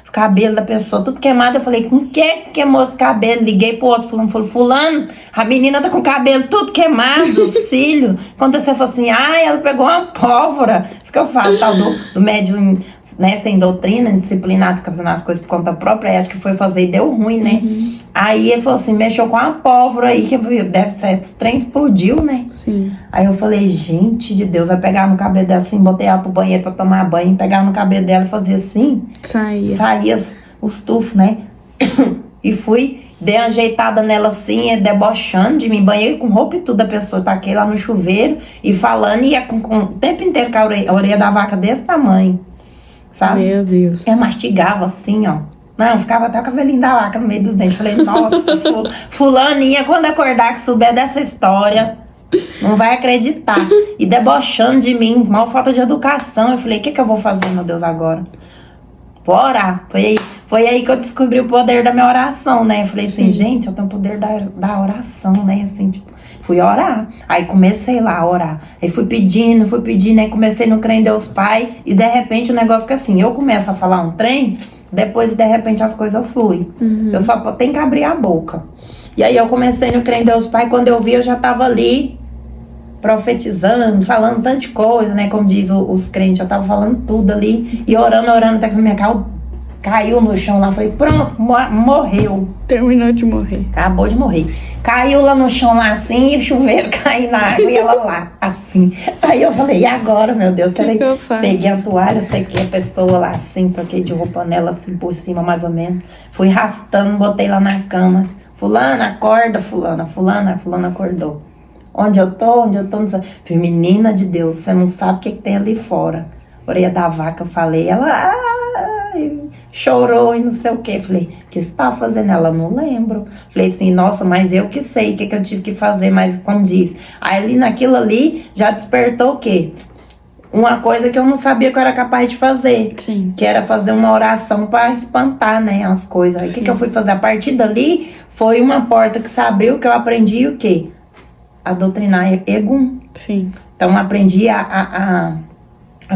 O cabelo da pessoa tudo queimado. Eu falei, com que você queimou esse cabelo? Liguei pro outro, falei, fulano, a menina tá com o cabelo tudo queimado, os cílios. Quando você falou assim, ela pegou uma pólvora. Isso que eu falo, tal do médium, né, sem doutrina, disciplinado, fazendo as coisas por conta própria. Aí acho que foi fazer e deu ruim, né? Aí ele falou assim, mexeu com a pólvora aí, que deve ser, o trem explodiu, né? Sim. Aí eu falei, gente de Deus, vai pegar no cabelo dela assim, botei ela pro banheiro pra tomar banho, pegar no cabelo dela e fazer assim. Saía os tufos, né? E fui, dei uma ajeitada nela assim, debochando de mim, banheiro com roupa e tudo, a pessoa taquei lá no chuveiro e falando, e ia com o tempo inteiro com a orelha da vaca desse tamanho, sabe? Meu Deus. Eu mastigava assim, ó. Não, ficava até o cabelinho da vaca no meio dos dentes. Falei, nossa, fulaninha, quando acordar que souber dessa história, Não vai acreditar. E debochando de mim, mal falta de educação. Eu falei, o que eu vou fazer, meu Deus, agora? Vou orar. Foi aí que eu descobri o poder da minha oração, né? Eu falei assim, gente, eu tenho o poder da oração, né? Assim, tipo, fui orar. Aí comecei lá a orar. Aí fui pedindo, aí comecei no crer em Deus Pai. E de repente o negócio fica assim, eu começo a falar um trem, depois de repente as coisas fluem. Eu só tenho que abrir a boca. E aí eu comecei no crer em Deus Pai, quando eu vi eu já tava ali profetizando, falando tanta coisa, né? Como diz os crentes, eu tava falando tudo ali e orando, até que minha cara caiu no chão lá. Falei, pronto, morreu. Terminou de morrer. Acabou de morrer. Caiu lá no chão lá assim, e o chuveiro caiu na água e ela lá, assim. Aí eu falei, e agora, meu Deus? Peraí, peguei a toalha, sequei a pessoa lá assim, toquei de roupa nela assim por cima, mais ou menos. Fui arrastando, botei lá na cama. Fulana, acorda, fulana acordou. Onde eu tô, não sei. Falei, menina de Deus, você não sabe o que tem ali fora. Orelha da vaca, eu falei, ela chorou e não sei o que. Falei, o que você tá fazendo? Ela, não lembro. Falei assim, nossa, mas eu que sei o que eu tive que fazer, mas como diz. Aí ali naquilo ali, já despertou o quê? Uma coisa que eu não sabia que eu era capaz de fazer. Sim. Que era fazer uma oração para espantar, né, as coisas. Aí o que eu fui fazer? A partir dali, foi uma porta que se abriu, que eu aprendi o quê? A doutrinar Egum. Sim. Então, aprendi a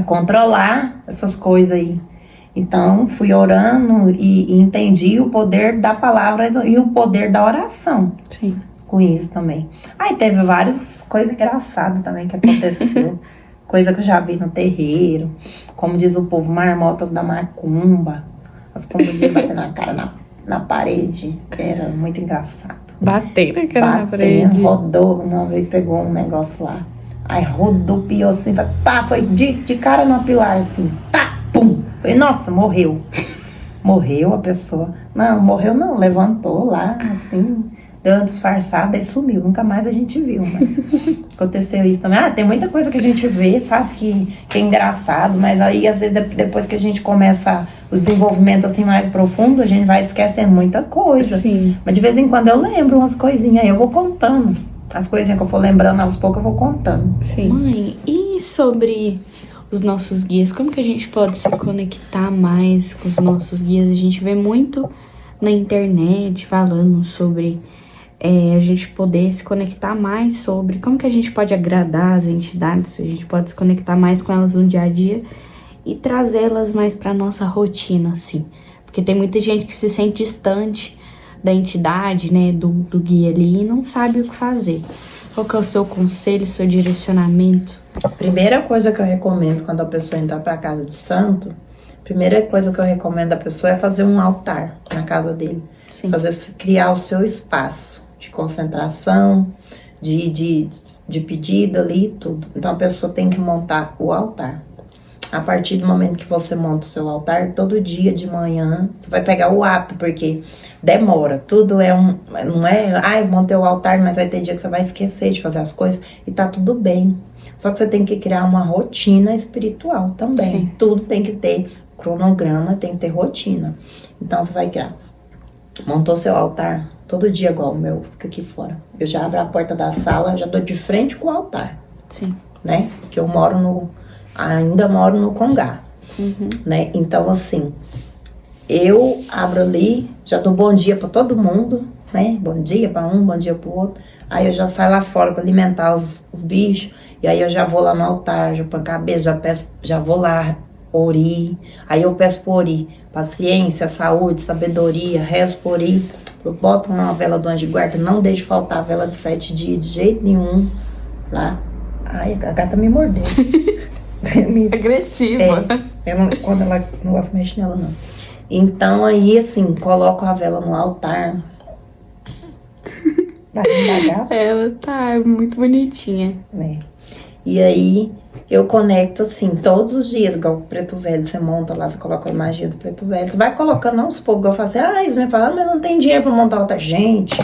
controlar essas coisas aí. Então, fui orando e entendi o poder da palavra e o poder da oração. Sim. Com isso também. Aí, teve várias coisas engraçadas também que aconteceu. Coisa que eu já vi no terreiro. Como diz o povo, marmotas da macumba. As pombas iam bater na cara na parede. Era muito engraçado. Bater na cara na parede. Rodou, uma vez pegou um negócio lá. Aí rodopiou assim, pá, foi de cara no pilar assim, tá, pum. Falei, nossa, morreu. Morreu a pessoa. Não, morreu não, levantou lá, assim, deu uma disfarçada e sumiu. Nunca mais a gente viu, mas aconteceu isso também. Tem muita coisa que a gente vê, sabe, que é engraçado, mas aí às vezes depois que a gente começa o desenvolvimento assim mais profundo, a gente vai esquecendo muita coisa. Sim. Mas de vez em quando eu lembro umas coisinhas aí, eu vou contando. As coisinhas que eu for lembrando, aos poucos eu vou contando. Sim. Mãe, e sobre os nossos guias? Como que a gente pode se conectar mais com os nossos guias? A gente vê muito na internet falando sobre a gente poder se conectar mais sobre como que a gente pode agradar as entidades, a gente pode se conectar mais com elas no dia a dia e trazê-las mais para nossa rotina, assim. Porque tem muita gente que se sente distante da entidade, né, do guia ali, e não sabe o que fazer. Qual que é o seu conselho, o seu direcionamento? A primeira coisa que eu recomendo quando a pessoa entrar para casa de santo, a primeira coisa que eu recomendo a pessoa é fazer um altar na casa dele. Sim. Criar o seu espaço de concentração, de pedido ali e tudo. Então a pessoa tem que montar o altar. A partir do momento que você monta o seu altar, todo dia de manhã, você vai pegar o hábito, porque demora. Tudo não é, montei o altar, mas vai ter dia que você vai esquecer de fazer as coisas e tá tudo bem. Só que você tem que criar uma rotina espiritual também. Sim. Tudo tem que ter cronograma, tem que ter rotina. Então você vai criar. Montou seu altar, todo dia igual o meu, fica aqui fora. Eu já abro a porta da sala, já tô de frente com o altar. Sim. Né? Que eu ainda moro no Congá, né? Então, assim, eu abro ali, já dou bom dia pra todo mundo, né? Bom dia pra um, bom dia pro outro. Aí eu já saio lá fora pra alimentar os bichos. E aí eu já vou lá no altar, já ponho a cabeça, já vou lá orir. Aí eu peço por orir paciência, saúde, sabedoria, rezo por orir. Eu boto uma vela do anjo de guarda, não deixo faltar a vela de 7 dias de jeito nenhum lá. Ai, a gata me mordeu. Agressiva. Quando ela não gosta de mexer nela, não. Então, aí, assim, coloco a vela no altar. Da gata. Ela tá muito bonitinha. Né? E aí, eu conecto, assim, todos os dias, igual o preto velho. Você monta lá, você coloca a imagem do preto velho. Você vai colocando aos poucos. Eu falo assim, eles me falam, mas não tem dinheiro pra montar outra. Gente,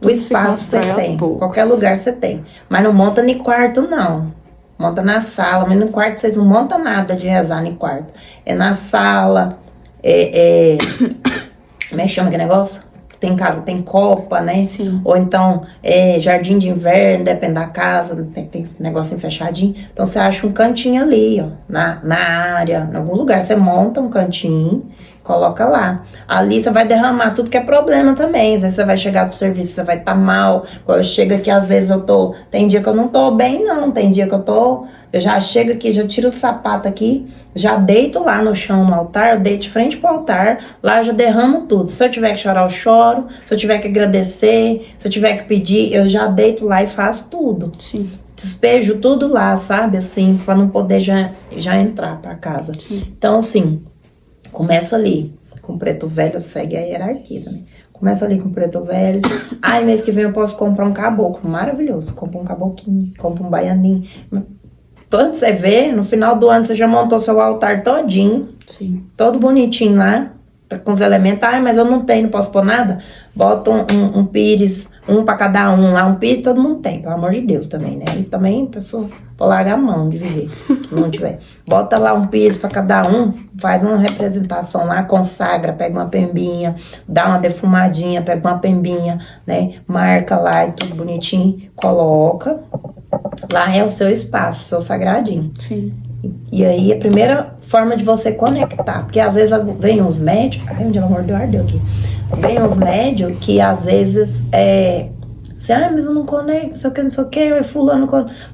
o espaço você tem. Qualquer lugar você tem. Mas não monta nem quarto, não. Monta na sala, mas no quarto vocês não montam nada de rezar no quarto. É na sala, como é que chama aquele negócio? tem casa, tem copa, né? Sim. Ou então, jardim de inverno, depende da casa, tem esse negocinho fechadinho. Então, você acha um cantinho ali, ó, na área, em algum lugar. Você monta um cantinho, coloca lá. Ali você vai derramar tudo que é problema também. Às vezes você vai chegar pro serviço, você vai estar mal. Quando eu chego aqui, às vezes tem dia que eu não tô bem, não. Tem dia que eu já chego aqui, já tiro o sapato aqui, já deito lá no chão, no altar, eu deito de frente pro altar, lá eu já derramo tudo. Se eu tiver que chorar, eu choro. Se eu tiver que agradecer, se eu tiver que pedir, eu já deito lá e faço tudo. Sim. Despejo tudo lá, sabe? Assim, pra não poder já entrar pra casa. Sim. Então, assim, começa ali. Com preto velho, segue a hierarquia, né? Começa ali com preto velho. Ai, mês que vem eu posso comprar um caboclo maravilhoso. Compra um caboclinho, compra um baianinho. Quando você vê, no final do ano você já montou seu altar todinho. Sim. Todo bonitinho lá. Tá com os elementos. Ai, mas eu não tenho, não posso pôr nada. Bota um pires, um pra cada um lá. Um pires todo mundo tem, pelo amor de Deus também, né? E também a pessoa pode largar a mão de viver, se não tiver. Bota lá um pires pra cada um. Faz uma representação lá, consagra, pega uma pembinha, dá uma defumadinha, pega uma pembinha, né? Marca lá e tudo bonitinho. Coloca. Lá é o seu espaço, seu sagradinho. Sim. E aí, a primeira forma de você conectar, porque às vezes vem uns médios, ai, onde ela mordeu, ardeu aqui. Vem uns médios que às vezes assim, mas eu não conecto, não sei o que,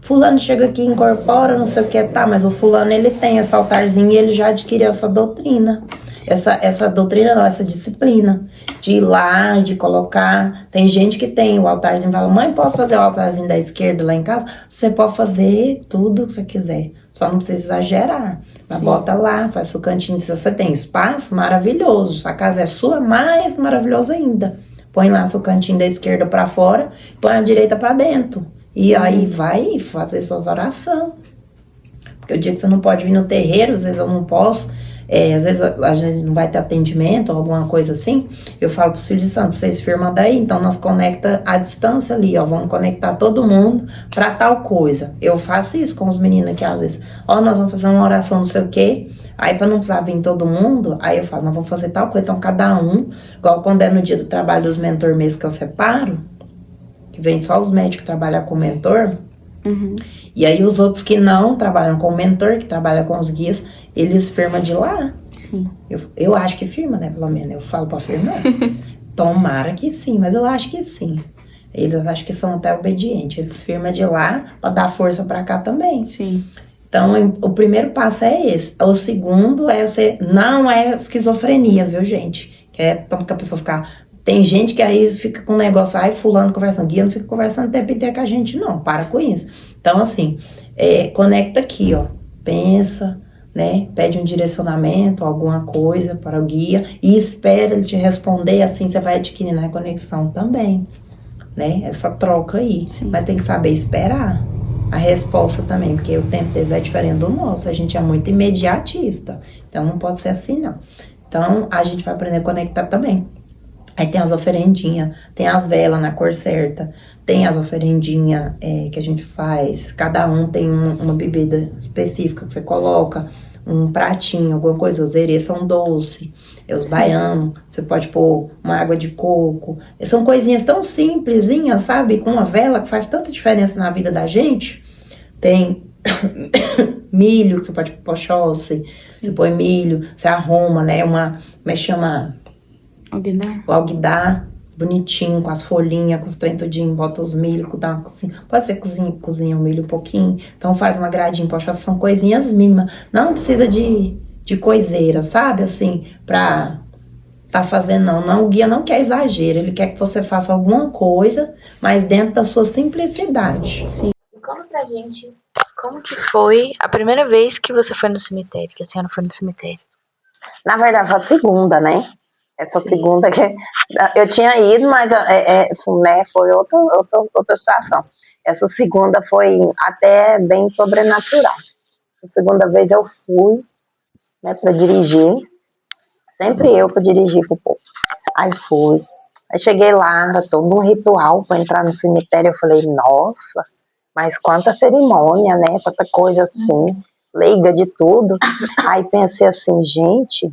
fulano chega aqui, incorpora, não sei o que, tá, mas o fulano, ele tem esse altarzinho e ele já adquiriu essa doutrina. Essa doutrina não, essa disciplina de ir lá, de colocar. Tem gente que tem o altarzinho e fala, mãe, posso fazer o altarzinho da esquerda lá em casa? Você pode fazer tudo que você quiser, só não precisa exagerar. Mas sim, bota lá, faz seu cantinho. Se você tem espaço, maravilhoso. A casa é sua, mais maravilhoso ainda. Põe lá seu cantinho da esquerda pra fora, põe a direita pra dentro. E aí vai fazer suas orações. Porque o dia que você não pode vir no terreiro, às vezes eu não posso, às vezes a gente não vai ter atendimento ou alguma coisa assim, eu falo pros filhos de santo, vocês firmam daí, então nós conecta à distância ali, ó, vamos conectar todo mundo pra tal coisa. Eu faço isso com os meninos aqui às vezes, ó, nós vamos fazer uma oração não sei o quê, aí pra não precisar vir todo mundo, aí eu falo, nós vamos fazer tal coisa, então cada um, igual quando é no dia do trabalho dos mentor mesmo que eu separo, que vem só os médicos que trabalham com mentor, e aí os outros que não trabalham com o mentor, que trabalham com os guias, eles firmam de lá. Sim. Eu acho que firma, né? Pelo menos eu falo pra firmar. Tomara que sim, mas eu acho que sim. Eles acho que são até obedientes. Eles firmam de lá pra dar força pra cá também. Sim. Então, o primeiro passo é esse. O segundo é você... Não é esquizofrenia, viu, gente? Que é tanto que a pessoa ficar... Tem gente que aí fica com um negócio, ai, fulano conversando, guia não fica conversando o tempo inteiro com a gente, não, para com isso. Então, assim, conecta aqui, ó, pensa, né, pede um direcionamento, alguma coisa para o guia e espera ele te responder, assim você vai adquirindo a conexão também, né, essa troca aí. Sim. Mas tem que saber esperar a resposta também, porque o tempo deles é diferente do nosso, a gente é muito imediatista, então não pode ser assim, não. Então, a gente vai aprender a conectar também. Aí tem as oferendinhas, tem as velas na cor certa, tem as oferendinhas que a gente faz, cada um tem uma bebida específica que você coloca, um pratinho, alguma coisa, os erês são doce, os baianos, você pode pôr uma água de coco, são coisinhas tão simplesinhas, sabe, com uma vela que faz tanta diferença na vida da gente. Tem milho, que você pode pôr pochose, você põe milho, você arruma, né, como é que chama? Alguidar. O alguidar, bonitinho, com as folhinhas, com os trem tudinho, bota os milho, dá assim, pode ser cozinha o milho um pouquinho, então faz uma gradinha, poxa, são coisinhas mínimas, não precisa de coiseira, sabe, assim, pra tá fazendo, não, o guia não quer exagero, ele quer que você faça alguma coisa, mas dentro da sua simplicidade. Sim. Conta pra gente, como que foi a primeira vez que você foi no cemitério, que a senhora foi no cemitério? Na verdade, foi a segunda, né? Essa Sim. segunda que eu tinha ido, mas né, foi outra situação. Essa segunda foi até bem sobrenatural. A segunda vez eu fui, né, para dirigir. Sempre eu para dirigir pro povo. Aí fui. Aí cheguei lá, era todo um ritual para entrar no cemitério. Eu falei, nossa, mas quanta cerimônia, né? Quanta coisa assim, leiga de tudo. Aí pensei assim, gente...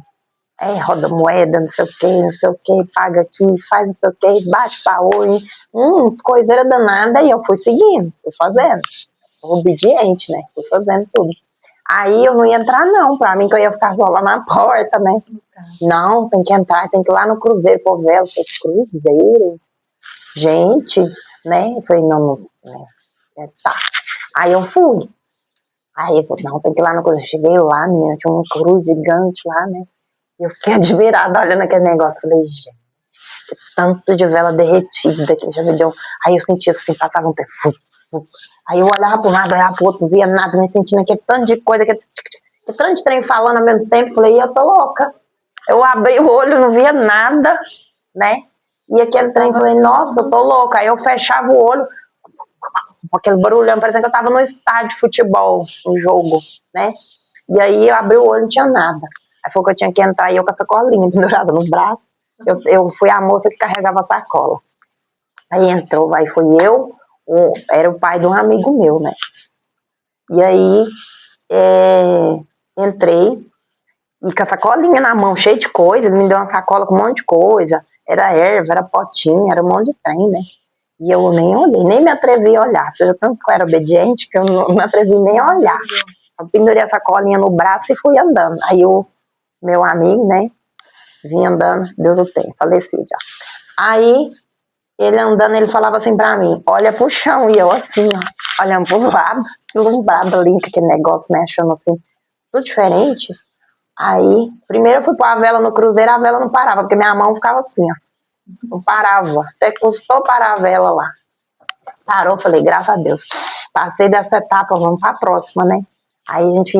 roda moeda, não sei o que, paga aqui, faz não sei o que, bate pra hoje, coiseira danada, e eu fui seguindo, fui fazendo, obediente, né, fui fazendo tudo. Aí eu não ia entrar não, pra mim que eu ia ficar só lá na porta, né, não, tem que entrar, tem que ir lá no cruzeiro, pô, velho, cruzeiro, gente, né, eu falei, não, tá, aí eu fui. Aí eu falei, não, tem que ir lá no cruzeiro, cheguei lá, menina, tinha um cruz gigante lá, né, eu fiquei admirada olhando aquele negócio. Falei, gente, que tanto de vela derretida que já me deu. Aí eu sentia assim, passava um tempo. Aí eu olhava para um lado, olhava para o outro, não via nada, me sentindo aquele tanto de coisa, aquele tanto de trem falando ao mesmo tempo. Falei, eu tô louca. Eu abri o olho, não via nada, né? E aquele trem, falei, nossa, eu tô louca. Aí eu fechava o olho, com aquele barulhão, parecendo que eu tava no estádio de futebol, no jogo, né? E aí eu abri o olho, não tinha nada. Aí foi que eu tinha que entrar e eu com a sacolinha pendurada no braço. Eu fui a moça que carregava a sacola. Aí entrou, aí fui eu, era o pai de um amigo meu, né? E aí entrei e com a sacolinha na mão, cheia de coisa, ele me deu uma sacola com um monte de coisa. Era erva, era potinho, era um monte de trem, né? E eu nem olhei, nem me atrevi a olhar. Seja, tanto que eu era obediente que eu não atrevi nem a olhar. Eu pendurei a sacolinha no braço e fui andando. Aí o meu amigo, né, vinha andando, Deus o tenha, falecido já. Aí, ele andando, ele falava assim pra mim, olha pro chão, e eu assim, ó, olhando pro lado, deslumbrado ali, com aquele negócio, né, achando assim, tudo diferente. Aí, primeiro eu fui pôr a vela no cruzeiro, a vela não parava, porque minha mão ficava assim, ó, não parava, até custou parar a vela lá. Parou, falei, graças a Deus. Passei dessa etapa, vamos pra próxima, né? Aí a gente,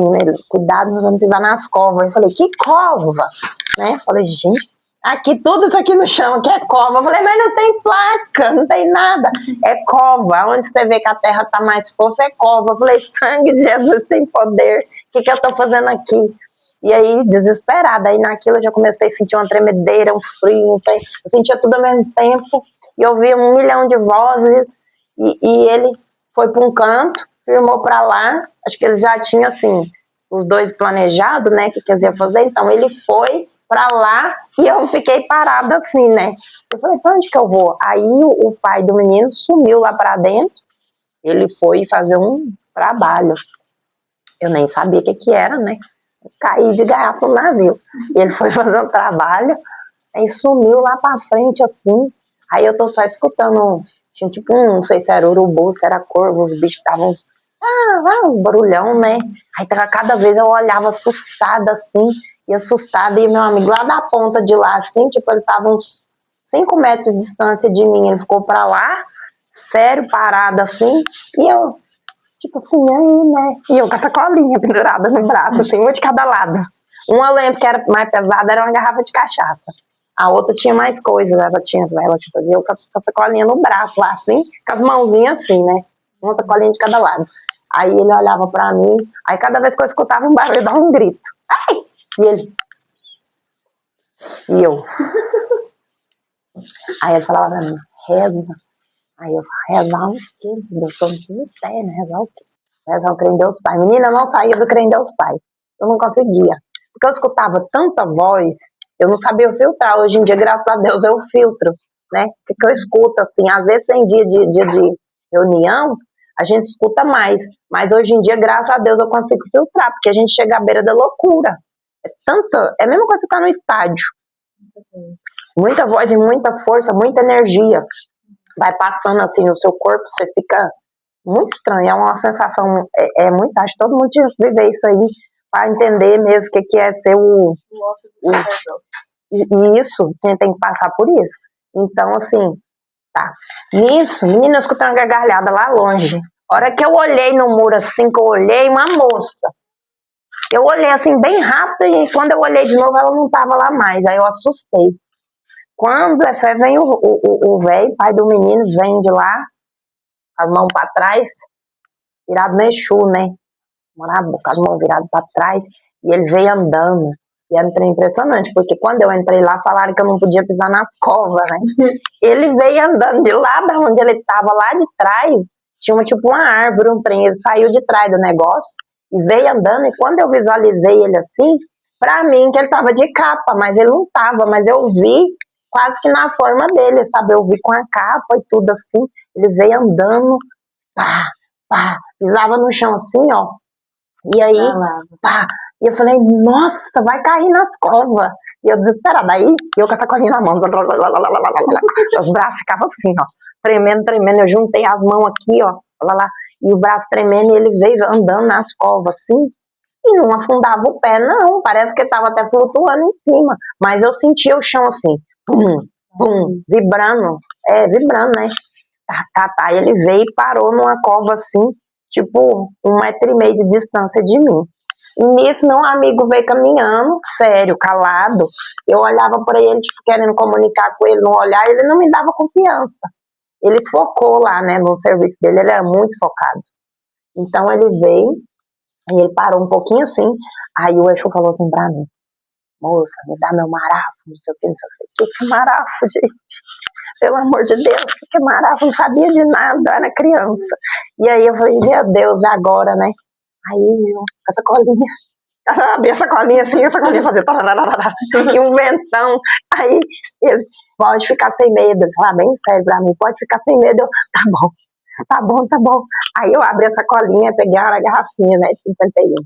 cuidado, nós vamos pisar nas covas. Eu falei, que cova? Né? Falei, gente, aqui tudo isso aqui no chão, aqui é cova. Eu falei, mas não tem placa, não tem nada. É cova, onde você vê que a terra tá mais fofa é cova. Eu falei, sangue de Jesus tem poder, o que eu tô fazendo aqui? E aí, desesperada, aí naquilo eu já comecei a sentir uma tremedeira, um frio, eu sentia tudo ao mesmo tempo, e eu ouvia 1 milhão de vozes, e ele foi para um canto, firmou para lá, acho que eles já tinham, assim, os dois planejados, né, que eles iam fazer, então ele foi para lá, e eu fiquei parada assim, né, eu falei, pra onde que eu vou? Aí o pai do menino sumiu lá para dentro, ele foi fazer um trabalho, eu nem sabia o que era, né, caí de gaiato no navio, ele foi fazer um trabalho, aí sumiu lá pra frente, assim. Aí eu tô só escutando, tinha tipo, não sei se era urubu, se era corvo, os bichos estavam uns barulhão, né? Aí cada vez eu olhava assustada, assim, e assustada, e meu amigo lá da ponta de lá, assim, tipo, ele tava uns 5 metros de distância de mim, ele ficou pra lá, sério, parado, assim, e eu, tipo assim, aí, né? E eu com a sacolinha pendurada no braço, assim, uma de cada lado. Uma eu lembro que era mais pesada, era uma garrafa de cachaça. A outra tinha mais coisas, ela tipo, eu com a sacolinha no braço lá, assim, com as mãozinhas assim, né? Uma sacolinha de cada lado. Aí ele olhava pra mim, aí cada vez que eu escutava um barulho, eu dava um grito. Ai! E ele... E eu... Aí ele falava pra mim, reza. Aí eu falava, rezar o quê? Eu tô no cemitério, né? Rezar o quê? Rezar o crê em Deus Pai. Menina, eu não saía do crê em Deus Pai. Eu não conseguia. Porque eu escutava tanta voz, eu não sabia filtrar. Hoje em dia, graças a Deus, eu filtro, né? Porque eu escuto, assim, às vezes tem dia de reunião, a gente escuta mais. Mas hoje em dia, graças a Deus, eu consigo filtrar, porque a gente chega à beira da loucura. É a mesma coisa que tá no estádio. Muita voz e muita força, muita energia. Vai passando assim no seu corpo, você fica muito estranho, é uma sensação, muito, acho que todo mundo tinha que viver isso aí, para entender mesmo o que é ser e isso, a gente tem que passar por isso. Então, assim, tá. Nisso, menina, eu escutei uma gargalhada lá longe. A hora que eu olhei no muro assim, que eu olhei, uma moça. Eu olhei assim, bem rápido, e quando eu olhei de novo, ela não estava lá mais. Aí eu assustei. Quando é fé, vem o velho, pai do menino, vem de lá, as mãos para trás, virado no Exu, né? Com as mãos viradas para trás, e ele veio andando. E era impressionante, porque quando eu entrei lá, falaram que eu não podia pisar nas covas, né? Ele veio andando de lá da onde ele estava, lá de trás, tinha tipo uma árvore, um trem, ele saiu de trás do negócio, e veio andando, e quando eu visualizei ele assim, pra mim que ele tava de capa, mas ele não tava, mas eu vi quase que na forma dele, sabe? Eu vi com a capa e tudo assim, ele veio andando, pá, pá, pisava no chão assim, ó, e aí, pá, e eu falei, nossa, vai cair nas covas. E eu desesperada, aí eu com essa colinha na mão, os braços ficavam assim, ó, tremendo, tremendo, eu juntei as mãos aqui, ó, lá, e o braço tremendo, e ele veio andando nas covas assim, e não afundava o pé, não, parece que ele estava até flutuando em cima, mas eu sentia o chão assim, pum, pum, vibrando, né, tá, ele veio e parou numa cova assim, tipo, 1,5 metro de distância de mim. E nisso, meu amigo veio caminhando, sério, calado. Eu olhava para ele, tipo, querendo comunicar com ele, não olhar, ele não me dava confiança. Ele focou lá, né, no serviço dele, ele era muito focado. Então ele veio, e ele parou um pouquinho assim, aí o Exu falou assim pra mim, moça, me dá meu marafo, não sei o que, não sei o que. Que marafo, gente? Pelo amor de Deus, que marafo, não sabia de nada, era criança. E aí eu falei, meu Deus, agora, né? Aí, com essa colinha, abri essa colinha assim, essa colinha fazia e um ventão. Aí ele, pode ficar sem medo. Ele falou, bem sério pra mim, pode ficar sem medo. Eu, tá bom, tá bom, tá bom. Aí eu abri essa colinha, peguei uma garrafinha, né, de 51.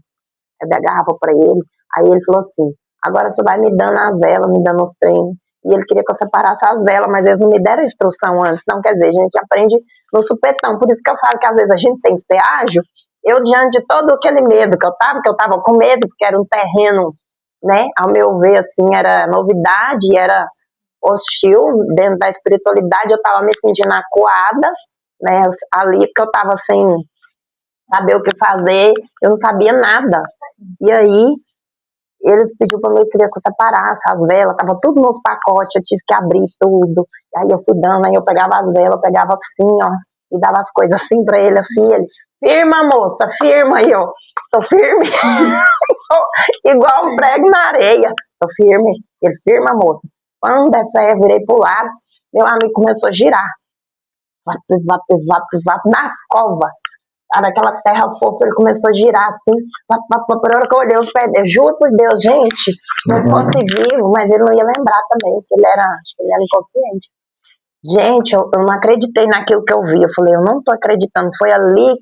Eu dei a garrafa pra ele. Aí ele falou assim, agora você vai me dando as velas, me dando os treinos. E ele queria que eu separasse as velas, mas eles não me deram instrução antes. Não, quer dizer, a gente aprende no supetão. Por isso que eu falo que às vezes a gente tem que ser ágil. Eu, diante de todo aquele medo que eu tava com medo, porque era um terreno, né, ao meu ver, assim, era novidade, era hostil dentro da espiritualidade, eu tava me sentindo acuada, né, ali, porque eu tava sem saber o que fazer, eu não sabia nada. E aí, ele pediu pra mim, queria que eu separasse as velas, tava tudo nos pacotes, eu tive que abrir tudo. E aí eu fui dando, aí eu pegava as velas, eu pegava assim, ó, e dava as coisas assim pra ele, assim, ele, firma, moça, firma aí, ó, tô firme. Igual um prego na areia, tô firme. Ele, firma, moça. Quando é fé, eu virei pro lado, meu amigo começou a girar. Vap, vap, vap, vap, nas covas. Daquela terra fofa, ele começou a girar assim, por hora que eu olhei os pés dele, juro por Deus, gente, não fosse vivo, mas ele não ia lembrar também, que ele era, acho que ele era inconsciente. Gente, eu não acreditei naquilo que eu vi, eu falei, eu não tô acreditando, foi ali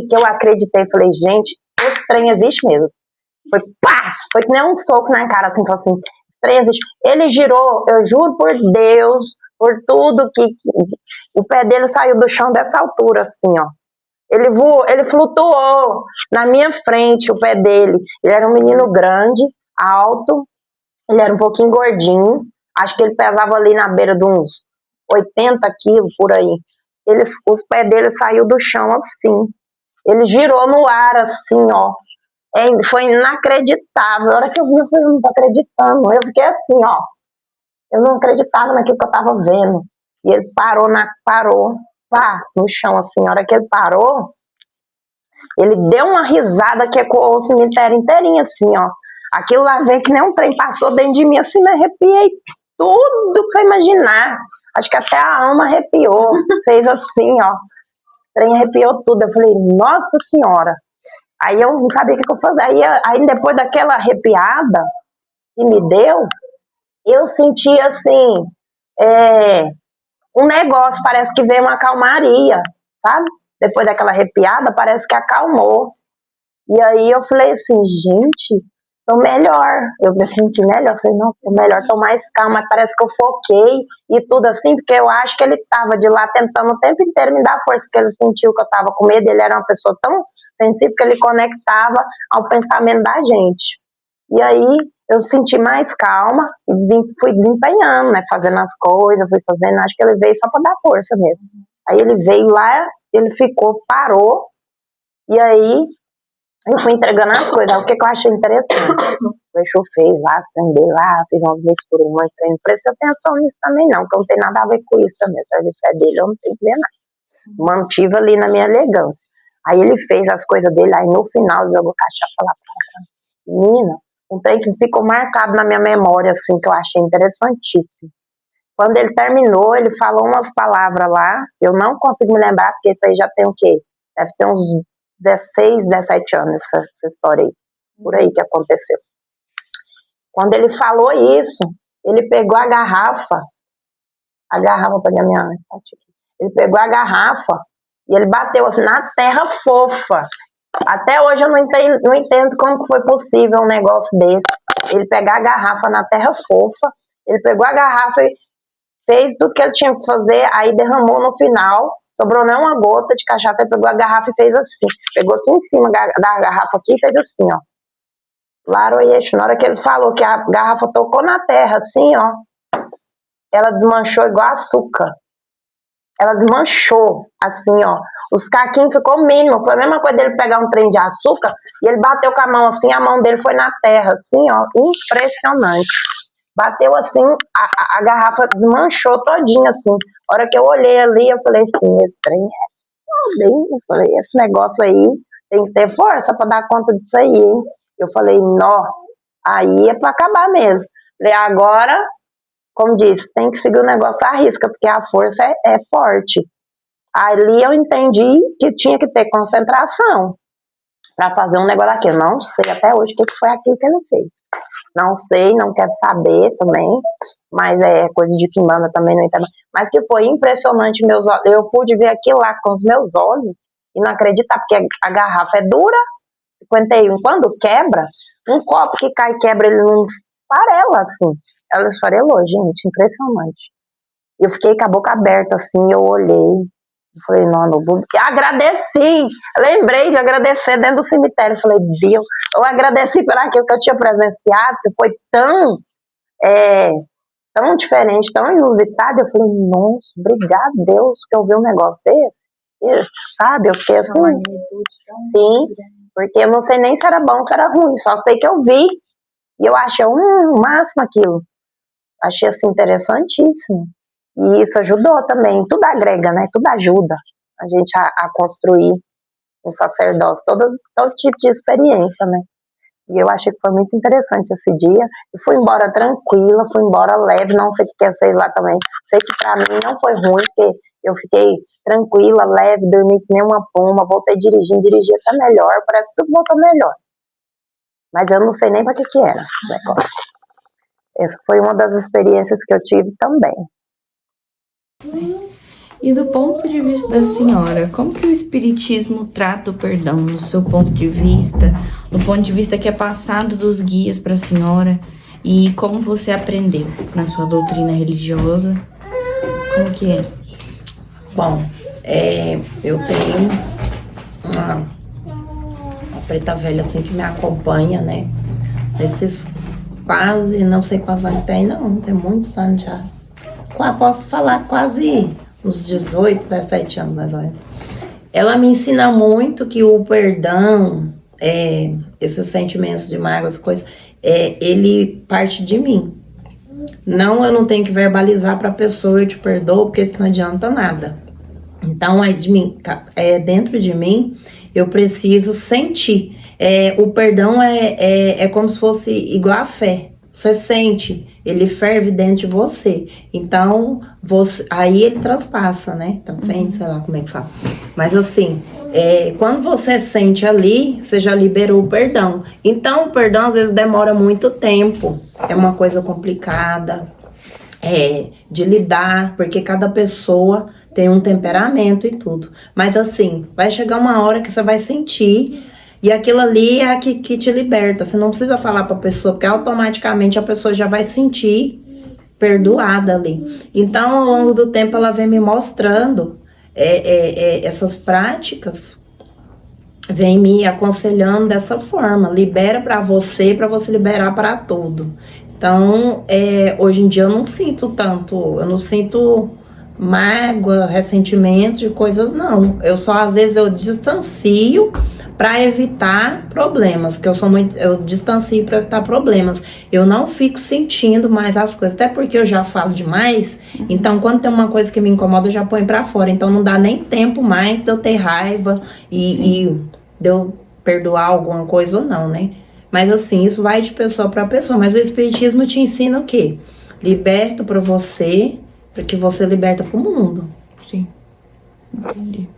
que eu acreditei, falei, gente, esse trem existe mesmo. Foi pá, foi que nem um soco na cara, assim, falou assim, esse trem existe. Ele girou, eu juro por Deus, por tudo que o pé dele saiu do chão dessa altura, assim, ó. Ele voou, ele flutuou na minha frente, o pé dele. Ele era um menino grande, alto, ele era um pouquinho gordinho. Acho que ele pesava ali na beira de uns 80 quilos, por aí. Os pés dele saiu do chão assim. Ele girou no ar assim, ó. Foi inacreditável. A hora que eu vi, eu falei, não tô acreditando. Eu fiquei assim, ó. Eu não acreditava naquilo que eu tava vendo. E ele parou, pá, no chão assim. A hora que ele parou, ele deu uma risada que ecoou o cemitério inteirinho, assim, ó. Aquilo lá veio que nem um trem passou dentro de mim, assim, me arrepiei tudo que você imaginar. Acho que até a alma arrepiou, fez assim, ó. O trem arrepiou tudo. Eu falei, nossa senhora. Aí eu não sabia o que eu fazia. Aí depois daquela arrepiada que me deu, eu senti, assim, um negócio, parece que veio uma calmaria, sabe? Depois daquela arrepiada, parece que acalmou. E aí eu falei assim, gente, tô melhor. Eu me senti melhor. Eu falei, não, tô melhor, tô mais calma. Mas parece que eu foquei e tudo assim, porque eu acho que ele tava de lá tentando o tempo inteiro me dar força, porque ele sentiu que eu tava com medo. Ele era uma pessoa tão sensível que ele conectava ao pensamento da gente. E aí eu senti mais calma e fui desempenhando, né? Fazendo as coisas, fui fazendo. Acho que ele veio só pra dar força mesmo. Aí ele veio lá, ele ficou, parou. E aí eu fui entregando as coisas. O que eu achei interessante? O Exu fez lá, acendeu lá, fez umas misturas, umas treinos. Não presta atenção nisso também, não, porque não tem nada a ver com isso também. O serviço é dele, eu não tenho que ver nada. Mantive ali na minha elegância. Aí ele fez as coisas dele, aí no final ele jogou cachaça lá pra menina. Um trem que ficou marcado na minha memória, assim, que eu achei interessantíssimo. Quando ele terminou, ele falou umas palavras lá, eu não consigo me lembrar, porque isso aí já tem o quê? Deve ter uns 16, 17 anos essa história aí. Por aí que aconteceu. Quando ele falou isso, ele pegou a garrafa, peguei a minha... Ele pegou a garrafa e ele bateu assim na terra fofa. Até hoje eu não entendo como que foi possível um negócio desse. Ele pegar a garrafa na terra fofa, ele pegou a garrafa e fez tudo que ele tinha que fazer, aí derramou no final, sobrou nem uma gota de cachaça, ele pegou a garrafa e fez assim. Pegou aqui em cima da garrafa aqui e fez assim, ó. Laroyeixo, na hora que ele falou que a garrafa tocou na terra, assim, ó, ela desmanchou igual açúcar. Ela desmanchou, assim, ó. Os caquinhos ficou mínimo. Foi a mesma coisa dele pegar um trem de açúcar e ele bateu com a mão assim, a mão dele foi na terra, assim, ó. Impressionante. Bateu assim, a garrafa desmanchou todinha, assim. A hora que eu olhei ali, eu falei assim, esse trem é bem, eu falei, esse negócio aí tem que ter força pra dar conta disso aí, hein? Eu falei, nó, aí é pra acabar mesmo. Falei, agora, como disse, tem que seguir o negócio à risca, porque a força é forte. Ali eu entendi que tinha que ter concentração para fazer um negócio daquele. Não sei até hoje o que foi aquilo que ele fez. Não sei, não quero saber também, mas é coisa de quimbanda também, não entendo. Mas que foi impressionante, eu pude ver aquilo lá com os meus olhos e não acreditar, porque a garrafa é dura, 51, quando quebra, um copo que cai e quebra, ele não esfarela assim. Ela esfarelou, gente, impressionante. Eu fiquei com a boca aberta assim, eu olhei. Eu falei, não vou... Agradeci, lembrei de agradecer dentro do cemitério. Eu falei, Deus, eu agradeci por aquilo que eu tinha presenciado, que foi tão diferente, tão inusitado. Eu falei, nossa, obrigado, Deus, que eu vi um negócio desse. Sabe, eu fiquei assim, sim, porque eu não sei nem se era bom ou se era ruim, só sei que eu vi e eu achei máximo aquilo. Achei assim interessantíssimo. E isso ajudou também, tudo agrega, né? Tudo ajuda a gente a construir um sacerdócio, todo tipo de experiência, né? E eu achei que foi muito interessante esse dia. E fui embora tranquila, fui embora leve, não sei o que sei lá também. Sei que pra mim não foi ruim, porque eu fiquei tranquila, leve, dormi que nem uma pomba, voltei dirigindo, dirigi até melhor, parece que tudo voltou melhor. Mas eu não sei nem pra que era o negócio. Essa foi uma das experiências que eu tive também. E do ponto de vista da senhora, como que o espiritismo trata o perdão no seu ponto de vista, no ponto de vista que é passado dos guias para a senhora e como você aprendeu na sua doutrina religiosa? Como que é? Bom, eu tenho uma preta velha assim que me acompanha, né? Esses quase, não sei quantos anos tem muitos anos já. Posso falar quase uns 18, 17 anos mais ou menos. Ela me ensina muito que o perdão, esses sentimentos de mágoas, coisas, ele parte de mim. Não, eu não tenho que verbalizar para a pessoa, eu te perdoo, porque isso não adianta nada. Então, de mim, dentro de mim, eu preciso sentir. O perdão é como se fosse igual a fé. Você sente, ele ferve dentro de você. Então, aí ele transpassa, né? Transcende, sei lá como é que fala. Mas assim, quando você sente ali, você já liberou o perdão. Então, o perdão às vezes demora muito tempo. É uma coisa complicada de lidar, porque cada pessoa tem um temperamento e tudo. Mas assim, vai chegar uma hora que você vai sentir... E aquilo ali é que te liberta. Você não precisa falar pra pessoa, porque automaticamente a pessoa já vai sentir perdoada ali. Então, ao longo do tempo, ela vem me mostrando essas práticas, vem me aconselhando dessa forma. Libera pra você liberar pra tudo. Então, hoje em dia eu não sinto tanto, eu não sinto mágoa, ressentimento de coisas, não. Eu só, às vezes, eu distancio para evitar problemas, que eu distancio para evitar problemas. Eu não fico sentindo mais as coisas, até porque eu já falo demais. Então, quando tem uma coisa que me incomoda, eu já ponho para fora. Então, não dá nem tempo mais de eu ter raiva e de eu perdoar alguma coisa ou não, né? Mas assim, isso vai de pessoa para pessoa. Mas o espiritismo te ensina o quê? Liberta para você, porque você liberta para o mundo. Sim, entendi.